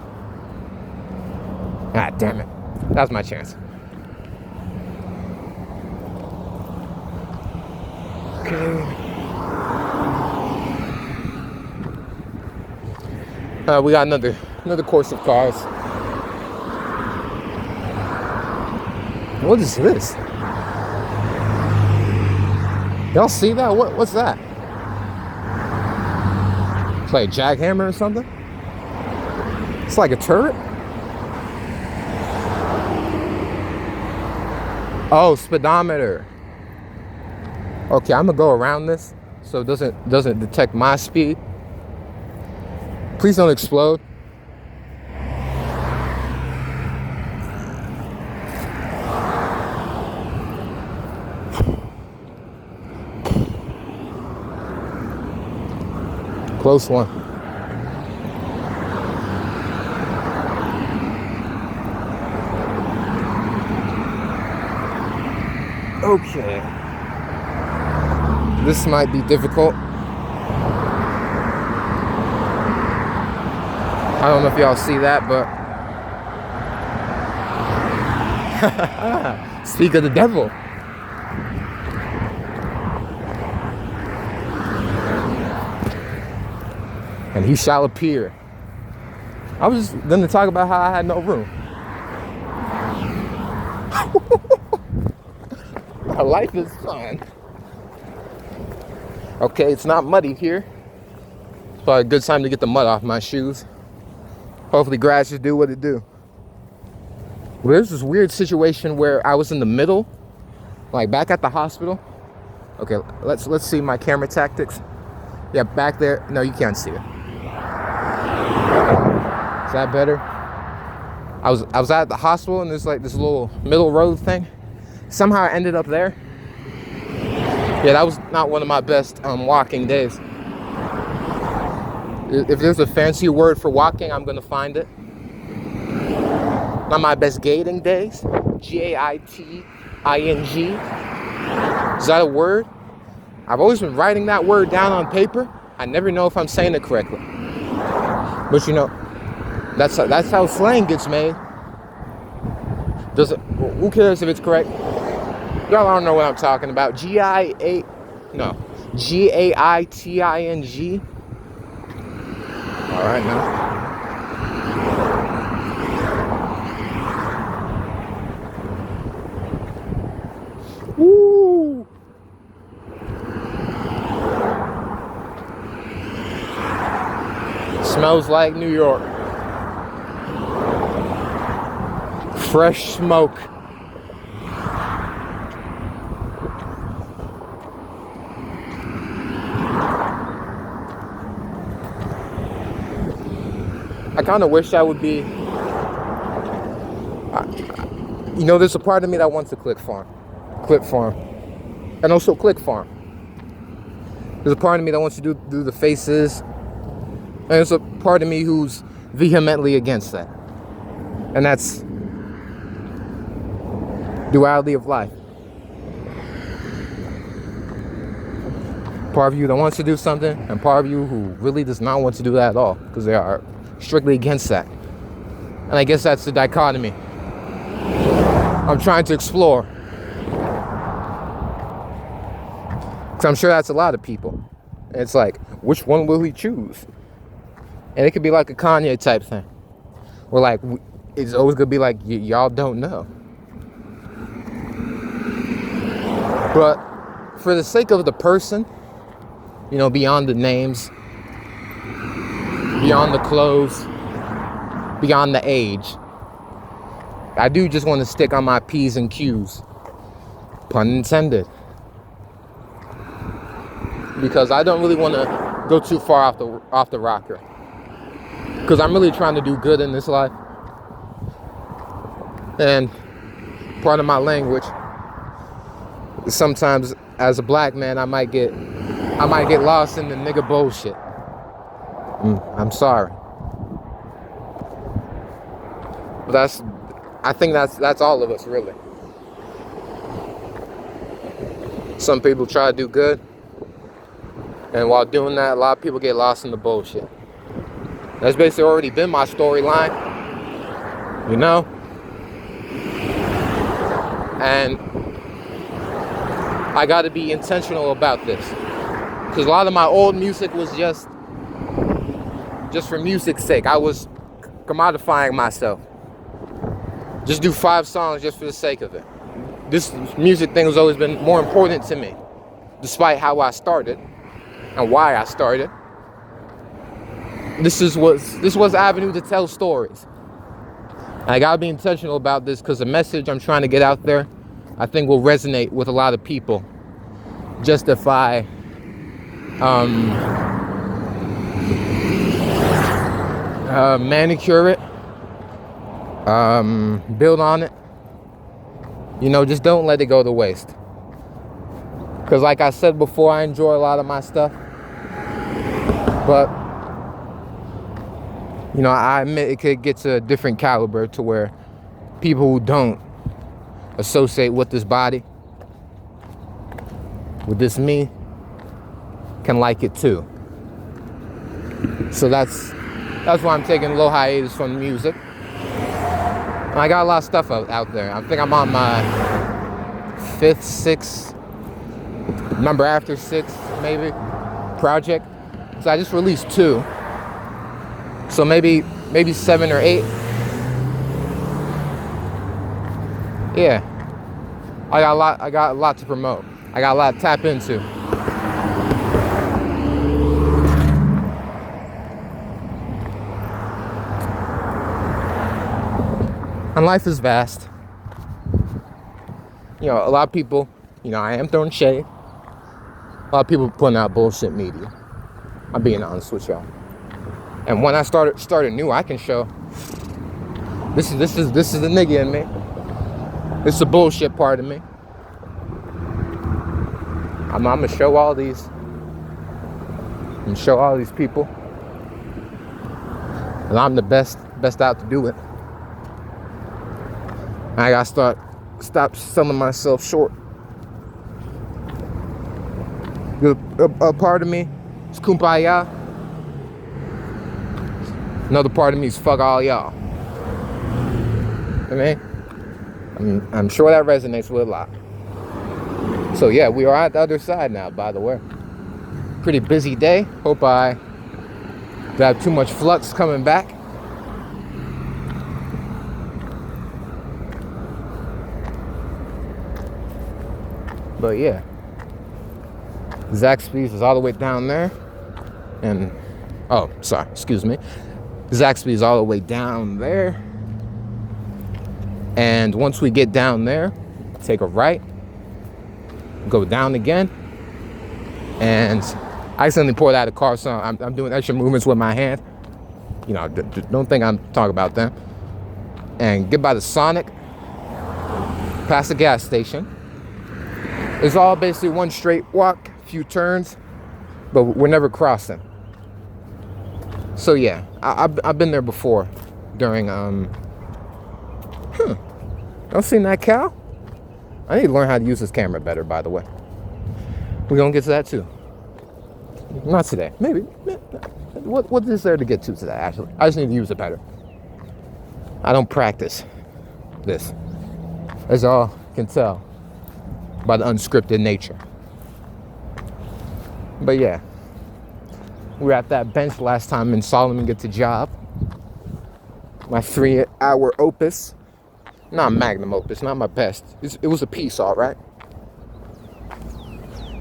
Ah, damn it. That was my chance. Okay. We got another course of cars. What is this? Y'all see that? What's that? It's like a jackhammer or something? It's like a turret? Oh, speedometer. Okay, I'm gonna go around this so it doesn't detect my speed. Please don't explode. Close one. Okay. This might be difficult. I don't know if y'all see that, but speak of the devil. And he shall appear. I was just going to talk about how I had no room. My life is fun. Okay, it's not muddy here. It's probably a good time to get the mud off my shoes. Hopefully grass just do what it do. Well, there's this weird situation where I was in the middle, like back at the hospital. Okay, let's see my camera tactics. Yeah, back there. No, you can't see it. Is that better? I was at the hospital and there's like this little middle road thing. Somehow I ended up there. Yeah, that was not one of my best walking days. If there's a fancy word for walking, I'm gonna find it. Not my best gating days. Gaiting. Is that a word? I've always been writing that word down on paper. I never know if I'm saying it correctly. But that's how slang gets made. Does it? Who cares if it's correct? Y'all don't know what I'm talking about. G-I-A... No. G-A-I-T-I-N-G. All right, now. Woo! Smells like New York. Fresh smoke. I kind of wish I would be... You know, there's a part of me that wants to clip farm, and also click farm. There's a part of me that wants to do the faces, and there's a part of me who's vehemently against that. And that's duality of life. Part of you that wants to do something, and part of you who really does not want to do that at all, because they are strictly against that. And I guess that's the dichotomy I'm trying to explore. Because I'm sure that's a lot of people. And it's like, which one will he choose? And it could be like a Kanye type thing. Where like, it's always going to be like, y'all don't know. But for the sake of the person, you know, beyond the names, beyond the clothes, beyond the age, I do just want to stick on my P's and Q's. Pun intended. Because I don't really want to go too far off the rocker. Because I'm really trying to do good in this life. And part of my language, sometimes as a black man, I might get lost in the nigga bullshit. I'm sorry. But I think that's all of us, really. Some people try to do good, and while doing that, a lot of people get lost in the bullshit. That's basically already been my storyline, you know? And I gotta be intentional about this. Because a lot of my old music was just for music's sake. I was commodifying myself. Just do 5 songs just for the sake of it. This music thing has always been more important to me, despite how I started and why I started. This was avenue to tell stories. And I gotta be intentional about this because the message I'm trying to get out there, I think will resonate with a lot of people. Just if I manicure it, build on it, you know, just don't let it go to waste. Because like I said before, I enjoy a lot of my stuff, but you know, I admit it could get to a different caliber to where people who don't associate with this body, with this me, can like it too. So that's why I'm taking a little hiatus from the music. And I got a lot of stuff out there. I think I'm on my 5th, 6th, number after 6th, maybe, project. So I just released 2. So maybe 7 or 8. Yeah. I got a lot to promote. I got a lot to tap into. And life is vast. You know, a lot of people, you know, I am throwing shade. A lot of people putting out bullshit media. I'm being honest with y'all. And when I started new, I can show this is the nigga in me. This is the bullshit part of me. I'm gonna show all these. I'm gonna show all these people. And I'm the best out to do it. I gotta stop selling myself short. A part of me is kumbaya. Another part of me is fuck all y'all. I mean, I'm sure that resonates with a lot. So yeah, we are at the other side now, by the way. Pretty busy day. Hope I don't have too much flux coming back. But yeah, Zaxby's is all the way down there. And, oh, sorry, excuse me. Zaxby's is all the way down there. And once we get down there, take a right, go down again. And I accidentally poured out of the car, so I'm doing extra movements with my hand. You know, don't think I'm talking about them. And get by the Sonic, past the gas station. It's all basically one straight walk, few turns, but we're never crossing. So yeah, I've been there before during, don't see that cow? I need to learn how to use this camera better, by the way. We're gonna get to that too. Not today, maybe. What is there to get to today, actually? I just need to use it better. I don't practice this, as y'all can tell by the unscripted nature. But yeah, we were at that bench last time in Saulmon Gets a Job. My 3-hour opus. Not magnum opus, not my best. It was a piece, all right.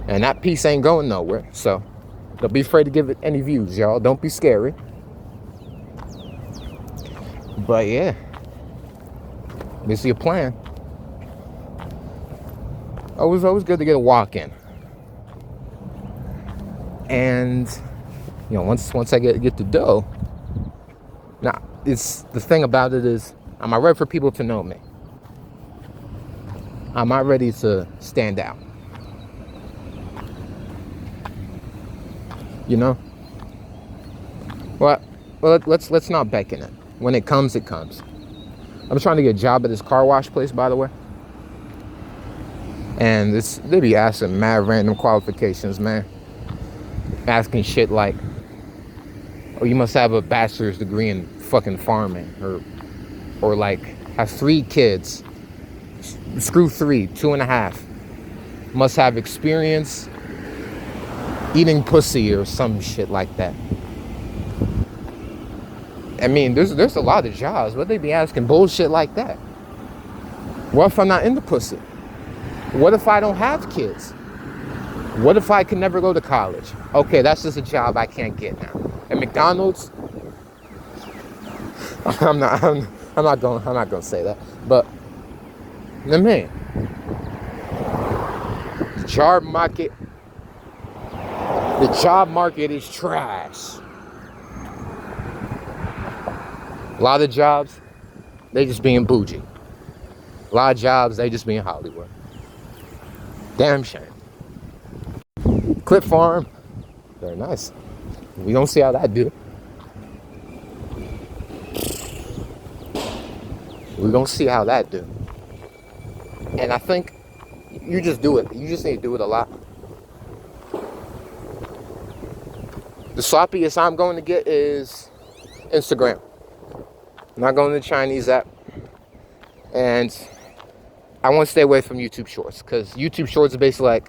And that piece ain't going nowhere, so don't be afraid to give it any views, y'all. Don't be scary. But yeah, this is your plan. Always good to get a walk in. And you know, once I get the dough. Now, it's the thing about it is, am I ready for people to know me? Am I ready to stand out? You know? Well, let's not beckon it. When it comes, it comes. I'm trying to get a job at this car wash place, by the way. And they be asking mad random qualifications, man. Asking shit like, oh, you must have a bachelor's degree in fucking farming, or like have 3 kids. Screw 3, 2.5. Must have experience eating pussy or some shit like that. I mean, there's a lot of jobs, but they be asking bullshit like that. What if I'm not into pussy? What if I don't have kids? What if I can never go to college? Okay, that's just a job I can't get now. At McDonald's, I'm not gonna say that, but the man, the job market is trash. A lot of jobs, they just being bougie. A lot of jobs, they just being Hollywood. Damn shame. Clip farm, very nice. We don't see how that do. We're gonna see how that do. And I think you just do it. You just need to do it a lot. The sloppiest I'm going to get is Instagram. I'm not going to the Chinese app. And I want to stay away from YouTube Shorts, because YouTube Shorts are basically like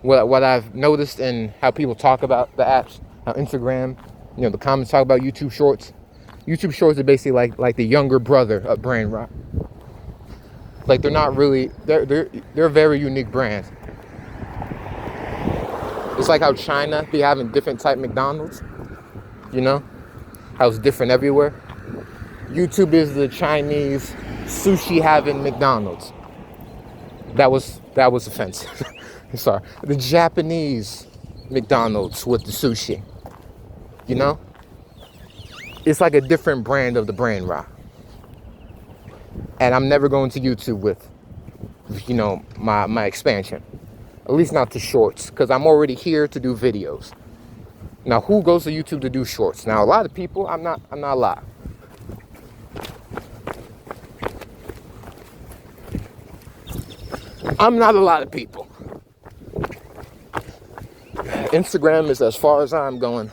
what I've noticed in how people talk about the apps, how Instagram, you know, the comments talk about YouTube Shorts. YouTube Shorts are basically like the younger brother of Brain Rot. Like they're not really, they're a very unique brand. It's like how China be having different type McDonald's, you know, how it's different everywhere. YouTube is the Chinese sushi having McDonald's. That was offensive. Sorry. The Japanese McDonald's with the sushi. You know? It's like a different brand of the brain rot. And I'm never going to YouTube with, you know, my expansion. At least not to shorts, because I'm already here to do videos. Now, who goes to YouTube to do shorts? Now, a lot of people, I'm not a lot. I'm not a lot of people. Instagram is as far as I'm going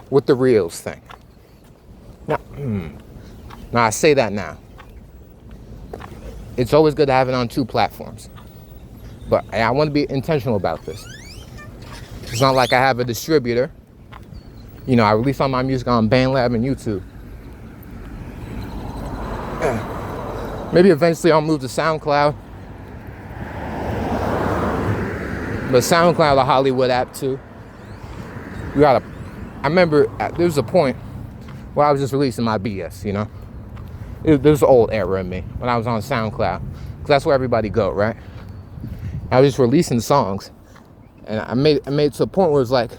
with the Reels thing. Now I say that now. It's always good to have it on 2 platforms. But I want to be intentional about this. It's not like I have a distributor. You know, I release all my music on BandLab and YouTube. Maybe eventually I'll move to SoundCloud. But SoundCloud, a Hollywood app too. I remember there was a point where I was just releasing my BS, you know. There's an old era in me when I was on SoundCloud. Because that's where everybody go, right? I was just releasing songs. And I made it to a point where it's like,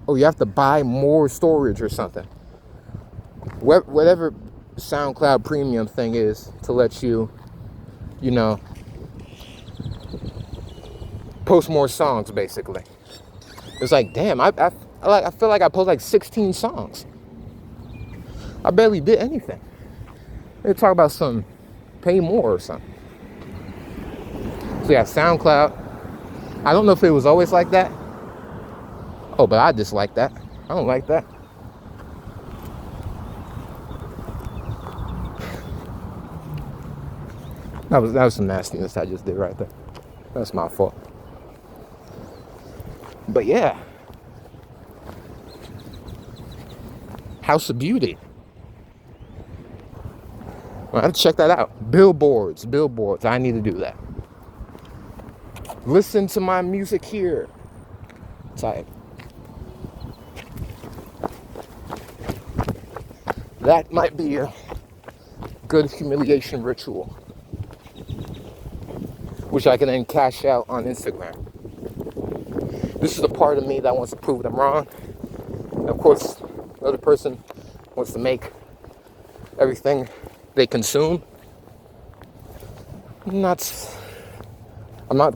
oh, you have to buy more storage or something. Whatever SoundCloud premium thing is to let you, you know, post more songs, basically. It's like, damn, I feel like I post like 16 songs. I barely did anything. They talk about some pay more or something. So yeah, SoundCloud. I don't know if it was always like that. Oh, but I dislike that. I don't like that. That was some nastiness I just did right there. That's my fault. But yeah. House of Beauty. I have to check that out. Billboards. I need to do that. Listen to my music here. Type. That might be a good humiliation ritual, which I can then cash out on Instagram. This is a part of me that wants to prove them wrong. And of course, the other person wants to make everything they consume. I'm not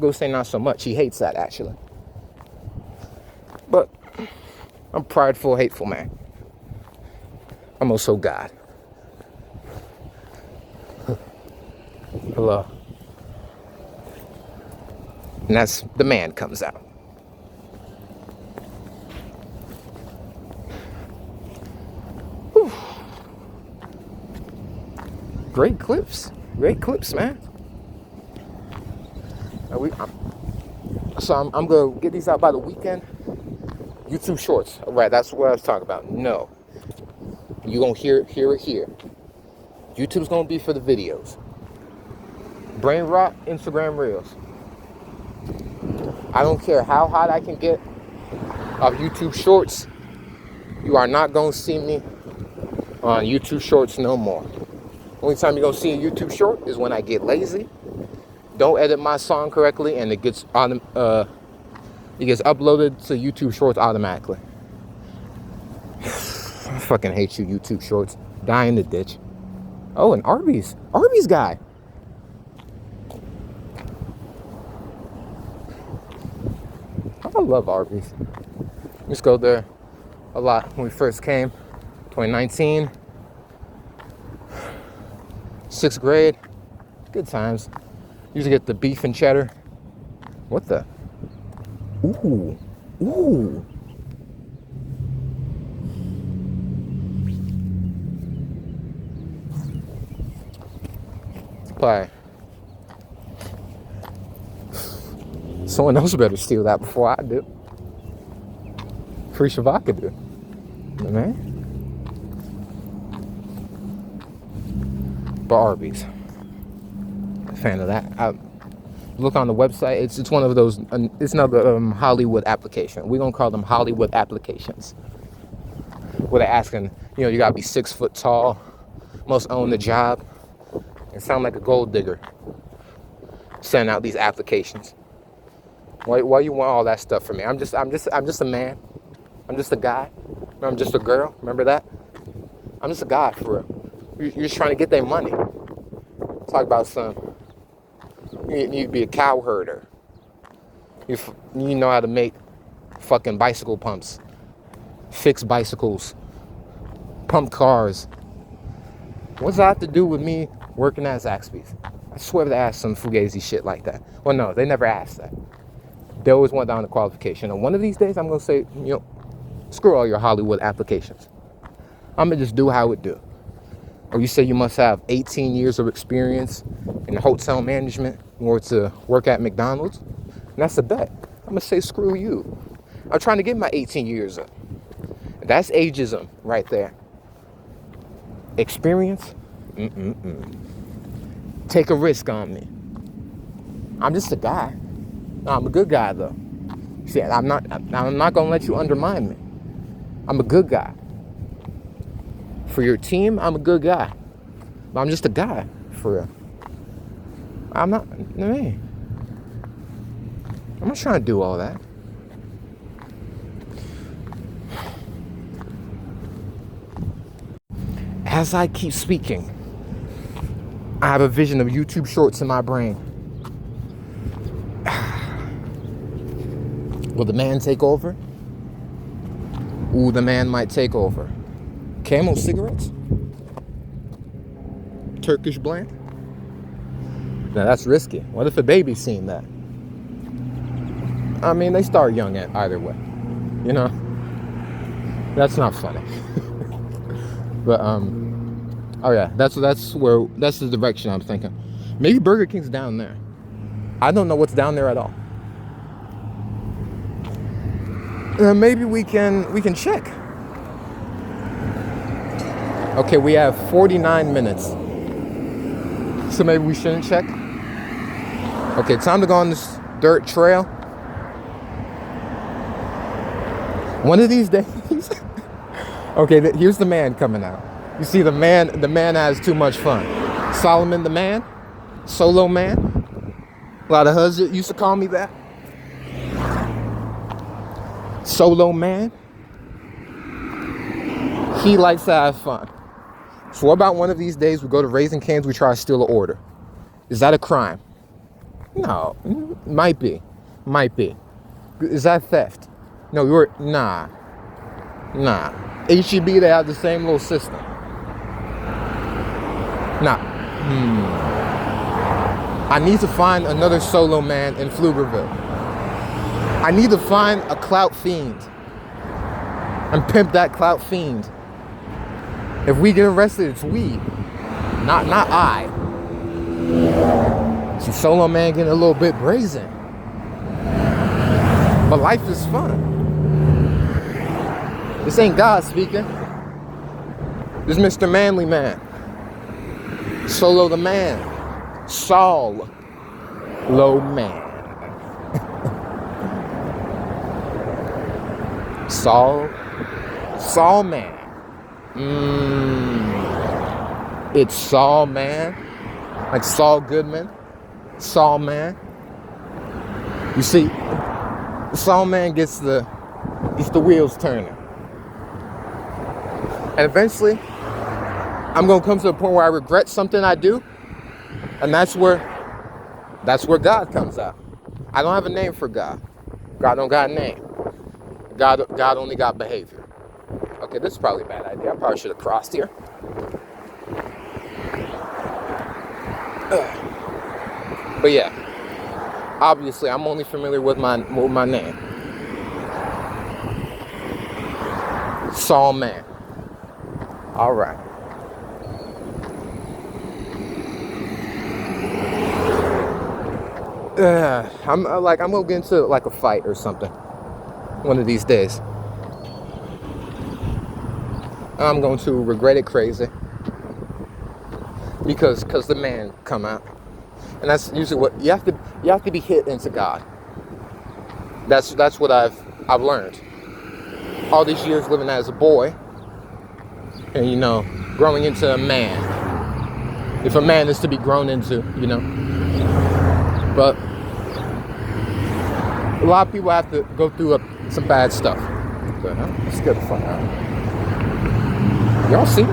going to say not so much. He hates that, actually. But I'm a prideful, hateful man. I'm also God. Hello. And that's the man comes out. Whew. Great clips, man. I'm gonna get these out by the weekend. YouTube Shorts, all right? That's what I was talking about. No, you're gonna hear it here. YouTube's gonna be for the videos. Brain rot, Instagram Reels. I don't care how hot I can get of YouTube Shorts. You are not gonna see me on YouTube Shorts no more. Only time you're gonna see a YouTube Short is when I get lazy, don't edit my song correctly, and it gets uploaded to YouTube Shorts automatically. I fucking hate you, YouTube Shorts. Die in the ditch. Oh, and Arby's guy. I love Arby's. We used to go there a lot when we first came. 2019. 6th grade. Good times. Used to get the beef and cheddar. What the? Ooh. But someone else better steal that before I do. Free Shavaka, man. But Arby's, a fan of that. I look on the website. It's one of those. It's another Hollywood application. We're gonna call them Hollywood applications. Where they're asking, you gotta be 6 foot tall, must own the job, and sound like a gold digger. Sending out these applications. Why you want all that stuff from me? I'm just a man. I'm just a guy. I'm just a girl. Remember that? I'm just a guy for real. You're just trying to get their money. Talk about you need to be a cow herder. You know how to make fucking bicycle pumps, fix bicycles, pump cars. What's that have to do with me working at Zaxby's? I swear they asked some fugazi shit like that. Well, no, they never asked that. They always went down to qualification. And one of these days, I'm going to say, screw all your Hollywood applications. I'm going to just do how it do. Or you say you must have 18 years of experience in hotel management in order to work at McDonald's? And that's a bet. I'm gonna say screw you. I'm trying to get my 18 years up. That's ageism right there. Experience? Take a risk on me. I'm just a guy. No, I'm a good guy though. See, I'm not gonna let you undermine me. I'm a good guy. For your team, I'm a good guy. But I'm just a guy, for real. I'm not trying to do all that. As I keep speaking, I have a vision of YouTube shorts in my brain. Will the man take over? Ooh, the man might take over. Camel cigarettes? Turkish blend? Now that's risky. What if a baby's seen that? I mean, they start young at either way. You know? That's not funny. But oh yeah, that's the direction I'm thinking. Maybe Burger King's down there. I don't know what's down there at all. Maybe we can check. Okay, we have 49 minutes. So maybe we shouldn't check. Okay, time to go on this dirt trail. One of these days. Okay, here's the man coming out. You see the man has too much fun. Saulmon the man, solo man. A lot of husbands used to call me that. Solo man. He likes to have fun. So what about one of these days we go to Raising Cane's, we try to steal an order? Is that a crime? No, might be. Is that theft? No, nah. HEB, they have the same little system. Nah. I need to find another solo man in Pflugerville. I need to find a clout fiend and pimp that clout fiend. If we get arrested, it's we, not I. See, solo man getting a little bit brazen. But life is fun. This ain't God speaking. This is Mr. Manly Man. Solo the man. Saul. Low man. Saul man. It's Saul man. Like Saul Goodman. Saul man. You see, Saul man gets the wheels turning. And eventually, I'm gonna come to a point where I regret something I do. And that's where God comes out. I don't have a name for God. God don't got a name. God only got behavior. Okay, this is probably a bad idea. I probably should have crossed here. But yeah, obviously I'm only familiar with my name. Saul man. All right. I'm gonna get into like a fight or something one of these days. I'm going to regret it crazy because the man come out, and that's usually what you have to be hit into God. That's what I've learned all these years living as a boy, and growing into a man. If a man is to be grown into, but a lot of people have to go through some bad stuff. But let's get the fuck out. Y'all see it?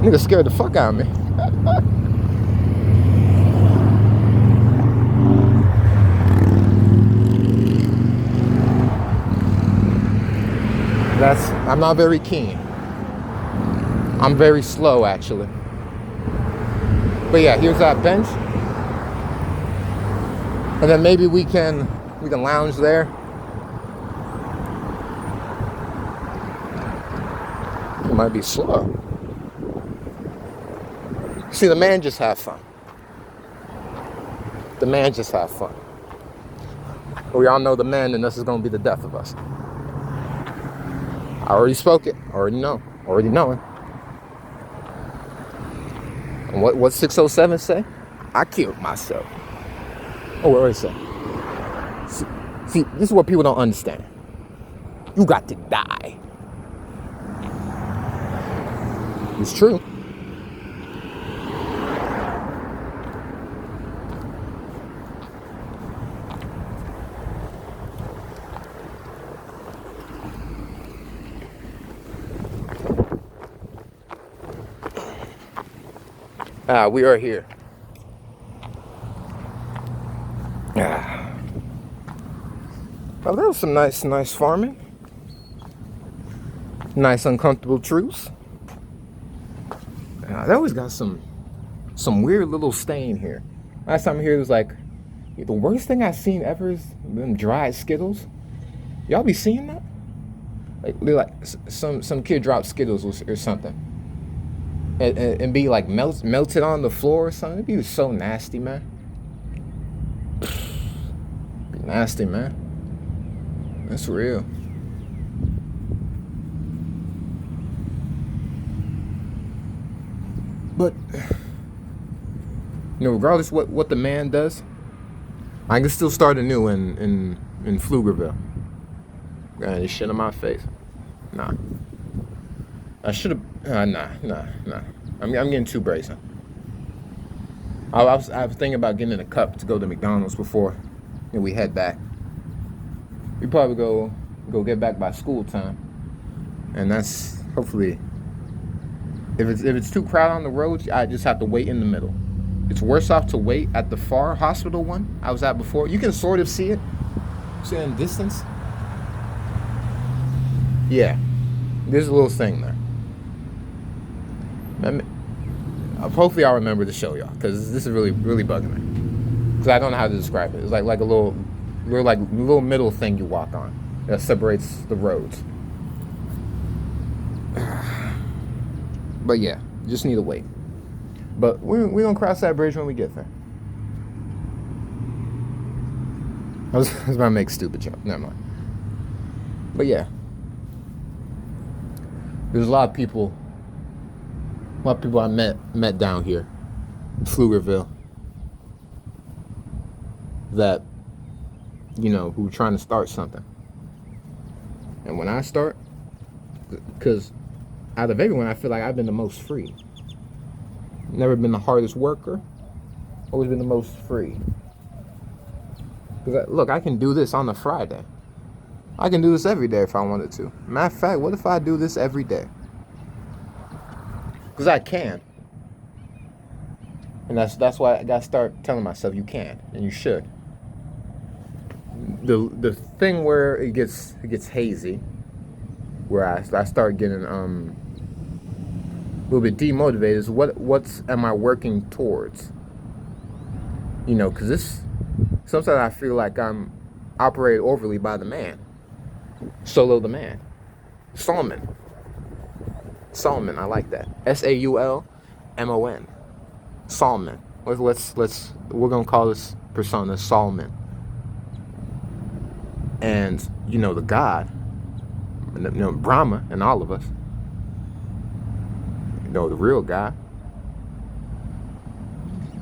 Nigga scared the fuck out of me. I'm not very keen. I'm very slow, actually. But yeah, here's that bench. And then maybe we can lounge there. might be slow. See, the man just have fun. The man just have fun. We all know the man in us is going to be the death of us. I already spoke it. Already knowing. And what 607 say? I killed myself. Oh, what did it say? See, this is what people don't understand. You got to die. It's true. We are here. Well, that was some nice farming. Nice uncomfortable truths. They always got some weird little stain here. Last time here it was like the worst thing I've seen ever is them dried Skittles. Y'all be seeing that? Like some kid dropped Skittles or something. And be like melted on the floor or something. It'd be so nasty, man. Be nasty, man. That's real. But regardless what the man does, I can still start anew in Pflugerville. Got any shit on my face? Nah. I should have. Nah. I'm getting too brazen. I was thinking about getting in a cup to go to McDonald's before we head back. We probably go get back by school time, and that's hopefully. If it's too crowded on the roads, I just have to wait in the middle. It's worse off to wait at the far hospital one I was at before. You can sort of see it in distance. Yeah, there's a little thing there. Hopefully I'll remember to show y'all, because this is really bugging me. Because I don't know how to describe it. It's like a little middle thing you walk on that separates the roads. But yeah, just need to wait. But we're gonna cross that bridge when we get there. I was about to make stupid joke. Never mind. But yeah, there's a lot of people I met down here in Pflugerville that, who were trying to start something. And when I start, because out of everyone, I feel like I've been the most free. Never been the hardest worker, always been the most free. Because look, I can do this on a Friday. I can do this every day if I wanted to. Matter of fact, what if I do this every day? Because I can. And that's why I got to start telling myself you can and you should. The thing where it gets hazy, where I start getting a little bit demotivated, is what am I working towards? Because this, sometimes I feel like I'm operated overly by the man. Solo the man. Saulmon, I like that. Saulmon. Saulmon. We're gonna call this persona Saulmon. And the God, Brahma and all of us. The real God.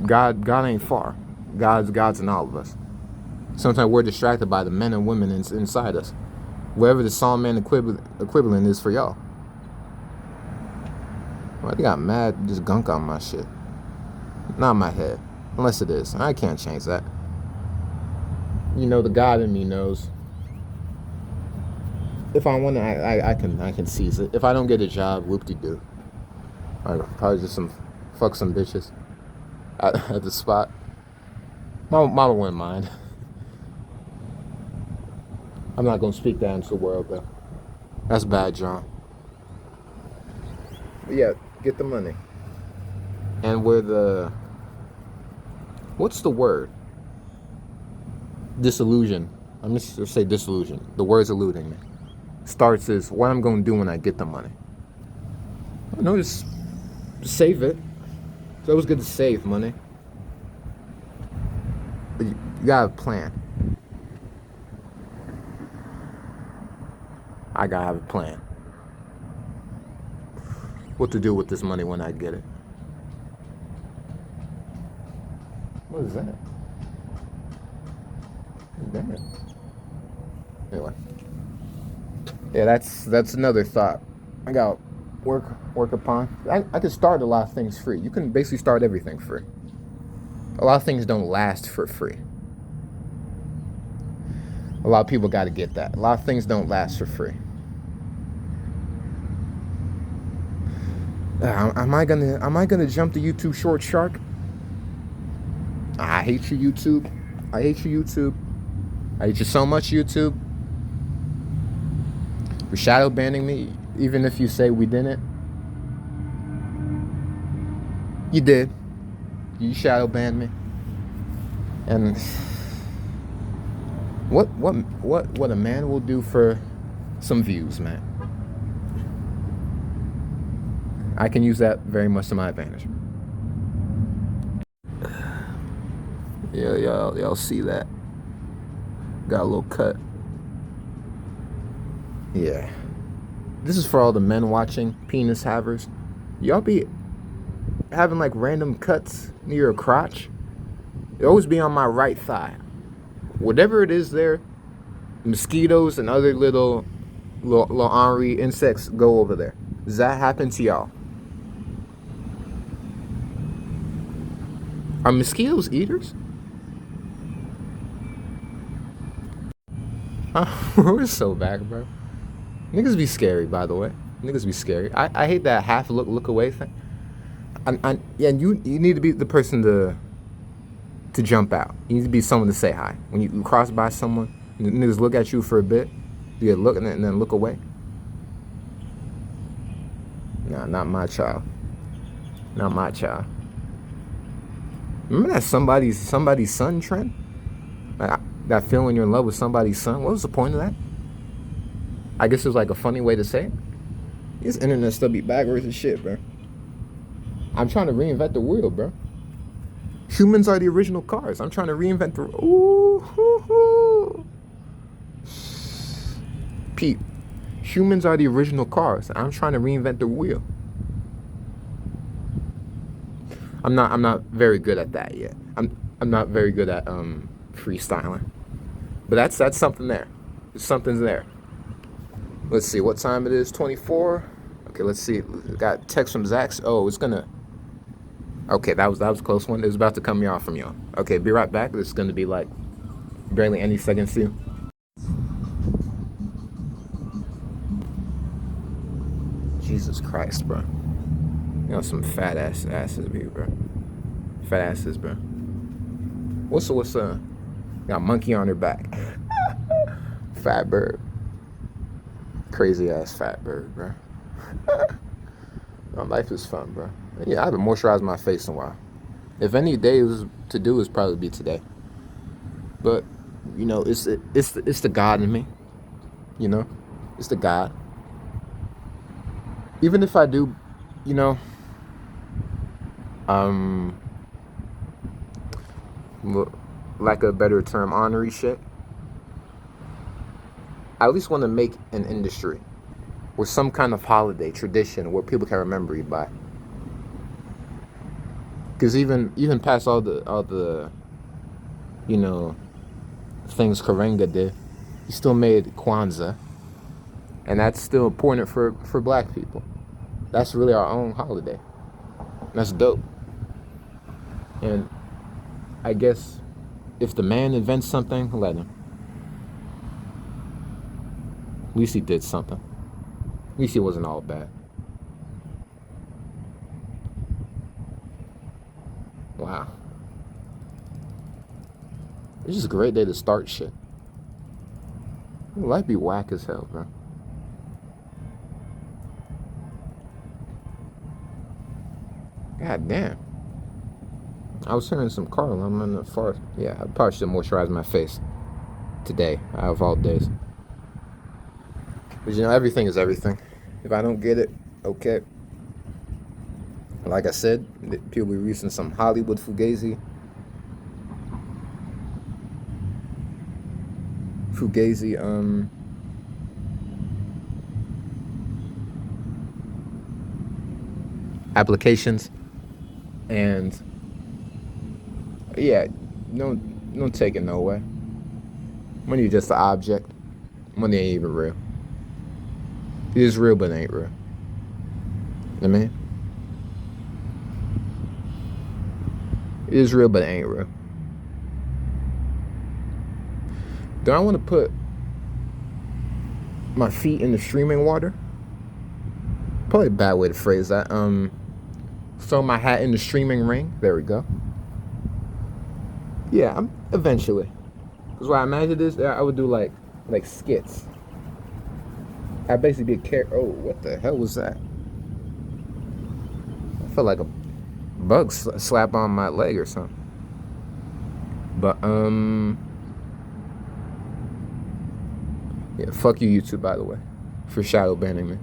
God ain't far. God's in all of us. Sometimes we're distracted by the men and women inside us. Wherever the Saulmon equivalent is for y'all. Well, I got mad just gunk on my shit. Not my head. Unless it is. I can't change that. The God in me knows. If I want to, I can seize it. If I don't get a job, whoop-de-doo. I'll probably just fuck some bitches at the spot. Mama wouldn't mind. I'm not gonna speak that into the world though. That's bad, John. But yeah, get the money. And what's the word? Disillusion. I'm just gonna say disillusion. The word's eluding me. Starts is what I'm gonna do when I get the money. No, just save it. It's always good to save money. But you gotta have a plan. I gotta have a plan. What to do with this money when I get it. What is that? Damn it. Anyway. Yeah, that's another thought. I got work upon. I could start a lot of things free. You can basically start everything free. A lot of things don't last for free. A lot of people got to get that. A lot of things don't last for free. Am I gonna jump the YouTube short shark? I hate you, YouTube. I hate you, YouTube. I hate you so much, YouTube. You're shadow banning me, even if you say we didn't. You did. You shadow banned me. And what a man will do for some views, man. I can use that very much to my advantage. Yeah, y'all see that? Got a little cut. Yeah. This is for all the men watching, penis havers. Y'all be having like random cuts near your crotch. It always be on my right thigh. Whatever it is there, mosquitoes and other little ornery insects go over there. Does that happen to y'all? Are mosquitoes eaters? We're so bad, bro. Niggas be scary, by the way. Niggas be scary. I hate that half look away thing. Yeah, and you need to be the person to jump out. You need to be someone to say hi. When you cross by someone, niggas look at you for a bit. You look and then look away. Nah, not my child. Not my child. Remember that somebody's son trend? Like, that feeling you're in love with somebody's son. What was the point of that? I guess it was like a funny way to say it. This internet still be backwards as shit, bro. I'm trying to reinvent the wheel, bro. Humans are the original cars. I'm trying to reinvent the... Ooh. Pete, humans are the original cars. I'm trying to reinvent the wheel. I'm not very good at that yet. I'm not very good at freestyling. But that's something there. Something's there. Let's see what time it is. 24. Okay, let's see. Got text from Zach. Oh, it's gonna. Okay, that was a close one. It was about to cut me off from y'all. Okay, be right back. It's gonna be like barely any seconds to you. Jesus Christ, bro. You know some fat asses, bro. Fat asses, bro. What's got a monkey on her back. Fat bird. Crazy ass fat bird, bro. My life is fun, bro. Yeah, I haven't moisturized my face in a while. If any day was to do, it's probably be today. But you know, it's the God in me. You know, it's the God. Even if I do, you know, lack of a better term, ornery shit. I at least want to make an industry or some kind of holiday tradition where people can remember you by. Because even past all the you know things Karenga did, he still made Kwanzaa, and that's still important for black people. That's really our own holiday. That's dope. And I guess if the man invents something, let him. At least he did something. At least he wasn't all bad. Wow. It's just a great day to start shit. Life be whack as hell, bro. God damn. I was hearing some car alarm in the far. Yeah, I probably should moisturize my face today, out of all days. But you know, everything is everything. If I don't get it, okay. Like I said, people be using some Hollywood Fugazi. Fugazi, applications. And yeah, don't take it no way. Money is just an object. Money ain't even real. It is real, but it ain't real. I mean, it is real, but it ain't real. Do I want to put my feet in the streaming water? Probably a bad way to phrase that. Throw my hat in the streaming ring. There we go. Yeah, eventually. Because what I imagine is I would do like skits. I'd basically be a character. Oh, what the hell was that? I felt like a bug slap on my leg or something. But yeah, fuck you, YouTube, by the way, for shadow banning me.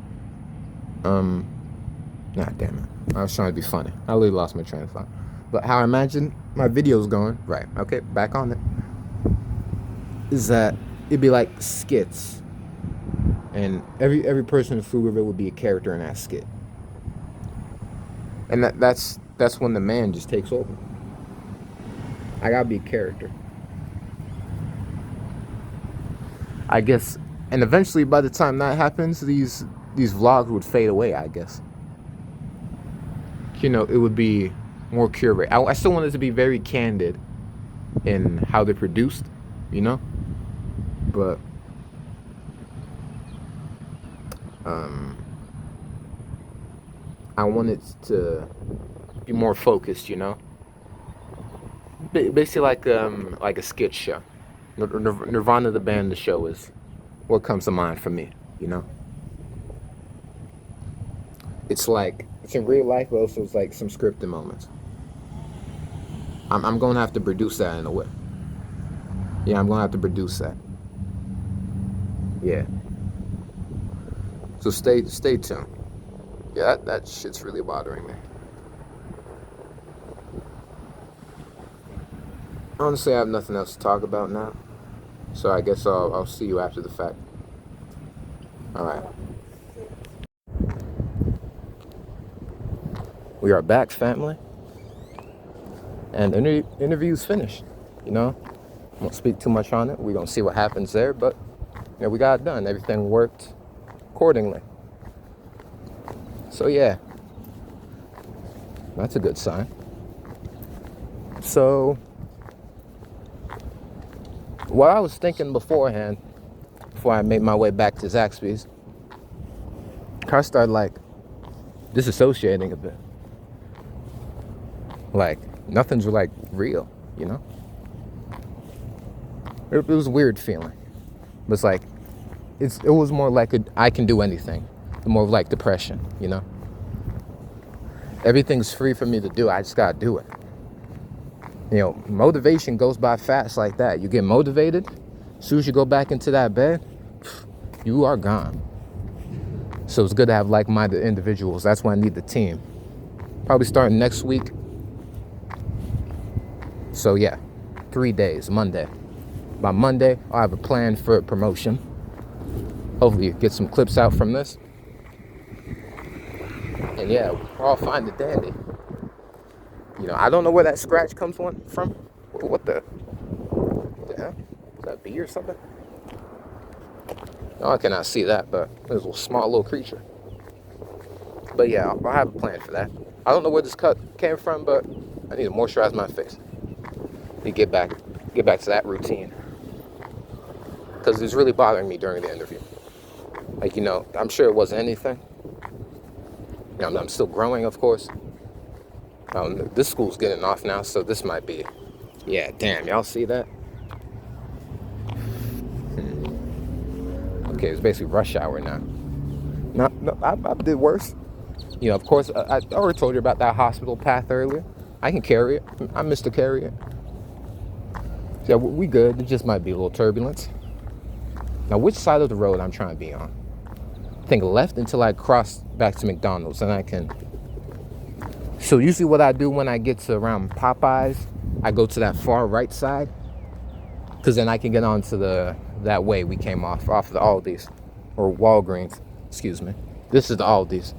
Nah, damn it. I was trying to be funny. I literally lost my train of thought. But how I imagine my videos going, right? Okay, back on it. Is that it'd be like skits, and every person in Pflugerville would be a character in that skit, and that's when the man just takes over. I gotta be a character, I guess, and eventually by the time that happens, these vlogs would fade away, I guess. You know, it would be more curated. I still want it to be very candid in how they're produced, you know. But I want it to be more focused, you know. Basically, like a skit show. Nirvana the band, the show is what comes to mind for me, you know. It's like it's in real life, but also it's like some scripted moments. I'm gonna have to produce that in a way. Yeah, I'm gonna have to produce that. Yeah. So stay tuned. Yeah, that shit's really bothering me. Honestly, I have nothing else to talk about now. So I guess I'll see you after the fact. All right. We are back, family. And the interview's finished. You know, I won't speak too much on it. We're gonna see what happens there, but yeah, we got it done. Everything worked accordingly. So yeah, that's a good sign. So what I was thinking beforehand, before I made my way back to Zaxby's, I started like disassociating a bit. Like nothing's like real, you know. It was a weird feeling. But it's like it was more like I can do anything. More like depression, you know. Everything's free for me to do. I just gotta do it. You know, motivation goes by fast like that. You get motivated, as soon as you go back into that bed, you are gone. So it's good to have like-minded individuals. That's why I need the team. Probably starting next week. So yeah, 3 days, Monday. By Monday, I'll have a plan for a promotion. Hopefully get some clips out from this. And yeah, we're all fine and dandy. You know, I don't know where that scratch comes from. What the hell? Is that a bee or something? No, I cannot see that, but there's a small little creature. But yeah, I'll have a plan for that. I don't know where this cut came from, but I need to moisturize my face. Need to get back to that routine. Because it's really bothering me during the interview. Like, you know, I'm sure it wasn't anything. You know, I'm still growing, of course. This school's getting off now, so this might be... Yeah, damn, y'all see that? Okay, it's basically rush hour now. No, I did worse. You know, of course, I already told you about that hospital path earlier. I can carry it. I missed to carry it. Yeah, we good. It just might be a little turbulence. Now, which side of the road I'm trying to be on? I think left until I cross back to McDonald's, and I can So usually what I do when I get to around Popeyes, I go to that far right side, because then I can get onto that way we came off the Aldi's, or Walgreens, excuse me. This is the Aldi's.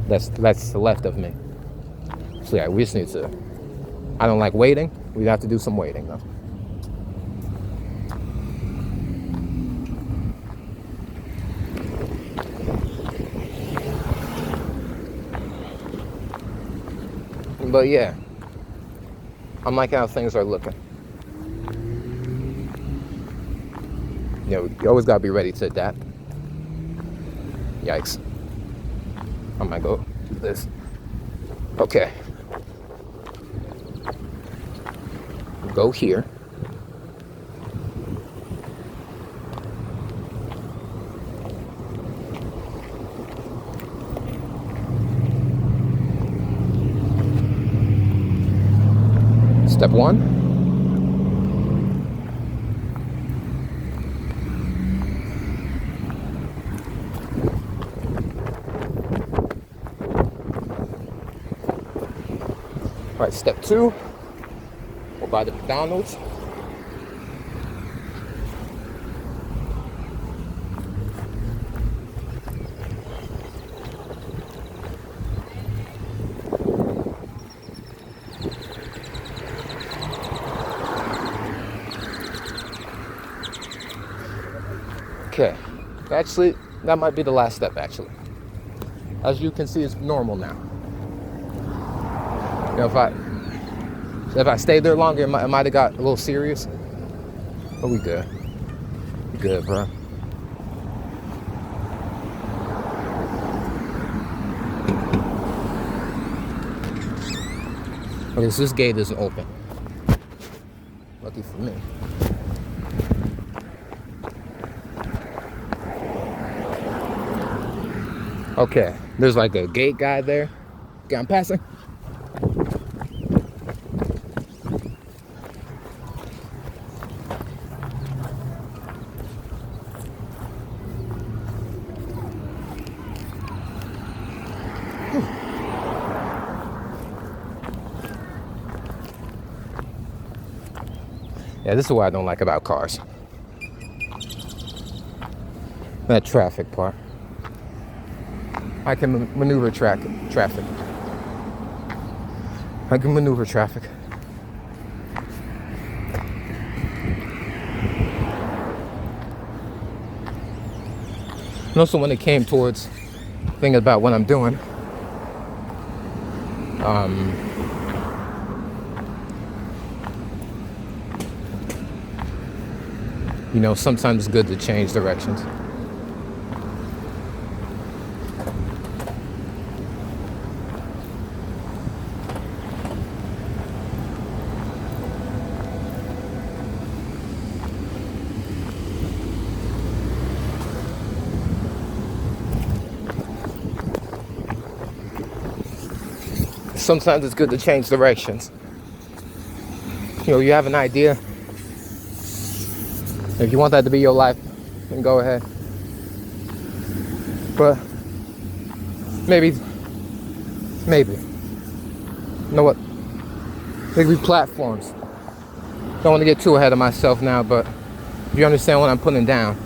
That's to the left of me. So yeah, we just need to, I don't like waiting. We have to do some waiting though. But yeah, I'm liking how things are looking. You know, you always gotta be ready to adapt. Yikes. I might go do this. Okay. Go here. Step 1. All right, step 2. We'll buy the McDonald's. Okay, actually, that might be the last step, actually. As you can see, it's normal now. You know, if I stayed there longer, it might have got a little serious. But we good. We good, bro. Okay, so this gate isn't open. Lucky for me. Okay, there's like a gate guy there. Okay, I'm passing. Yeah, this is what I don't like about cars. That traffic part. I can maneuver traffic. I can maneuver traffic. And also when it came towards thinking about what I'm doing, you know, sometimes it's good to change directions. Sometimes it's good to change directions. You know, you have an idea. If you want that to be your life, then go ahead. But maybe, you know what? Maybe platforms. Don't want to get too ahead of myself now, but if you understand what I'm putting down,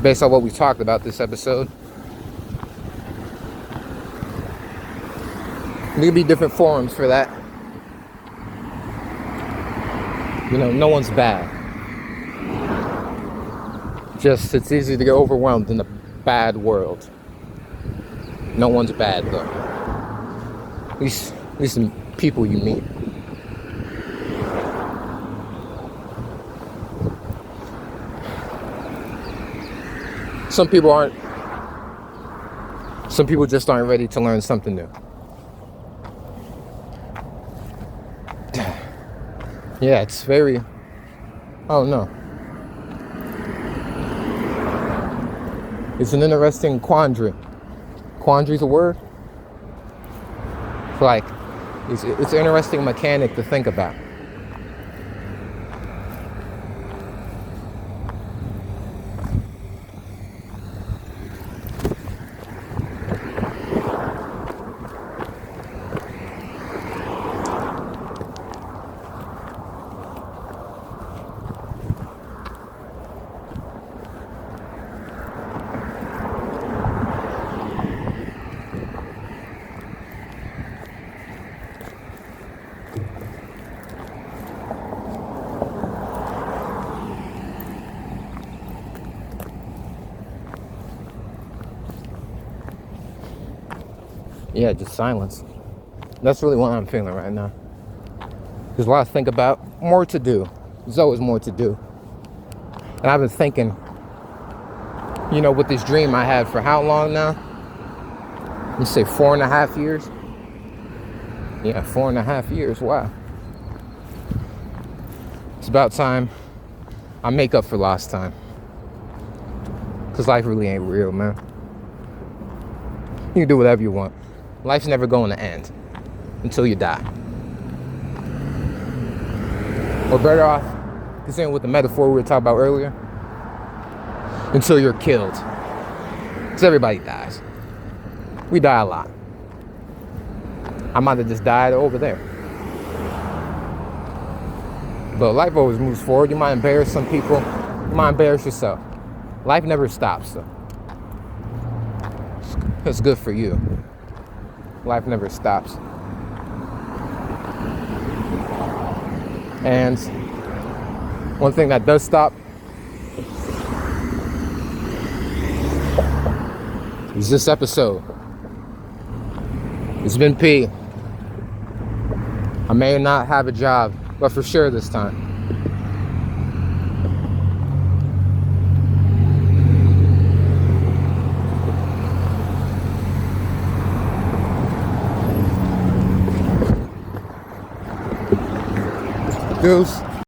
based on what we talked about this episode, there could be different forums for that. You know, no one's bad. Just, it's easy to get overwhelmed in a bad world. No one's bad, though. At least the people you meet. Some people just aren't ready to learn something new. Yeah, it's very, oh no. It's an interesting quandary. Quandary's a word? Like, it's an interesting mechanic to think about. Yeah, just silence. That's really what I'm feeling right now. There's a lot to think about, more to do. There's always more to do. And I've been thinking, with this dream I had for how long now? Let's say 4.5 years. Yeah, 4.5 years. Wow. It's about time I make up for lost time. Because life really ain't real, man. You can do whatever you want. Life's never going to end until you die. Or better off, considering with the metaphor we were talking about earlier, until you're killed. Because everybody dies. We die a lot. I might have just died over there. But life always moves forward. You might embarrass some people. You might embarrass yourself. Life never stops, so it's good for you. Life never stops. And one thing that does stop is this episode. It's been P. I may not have a job, but for sure this time. Deuce.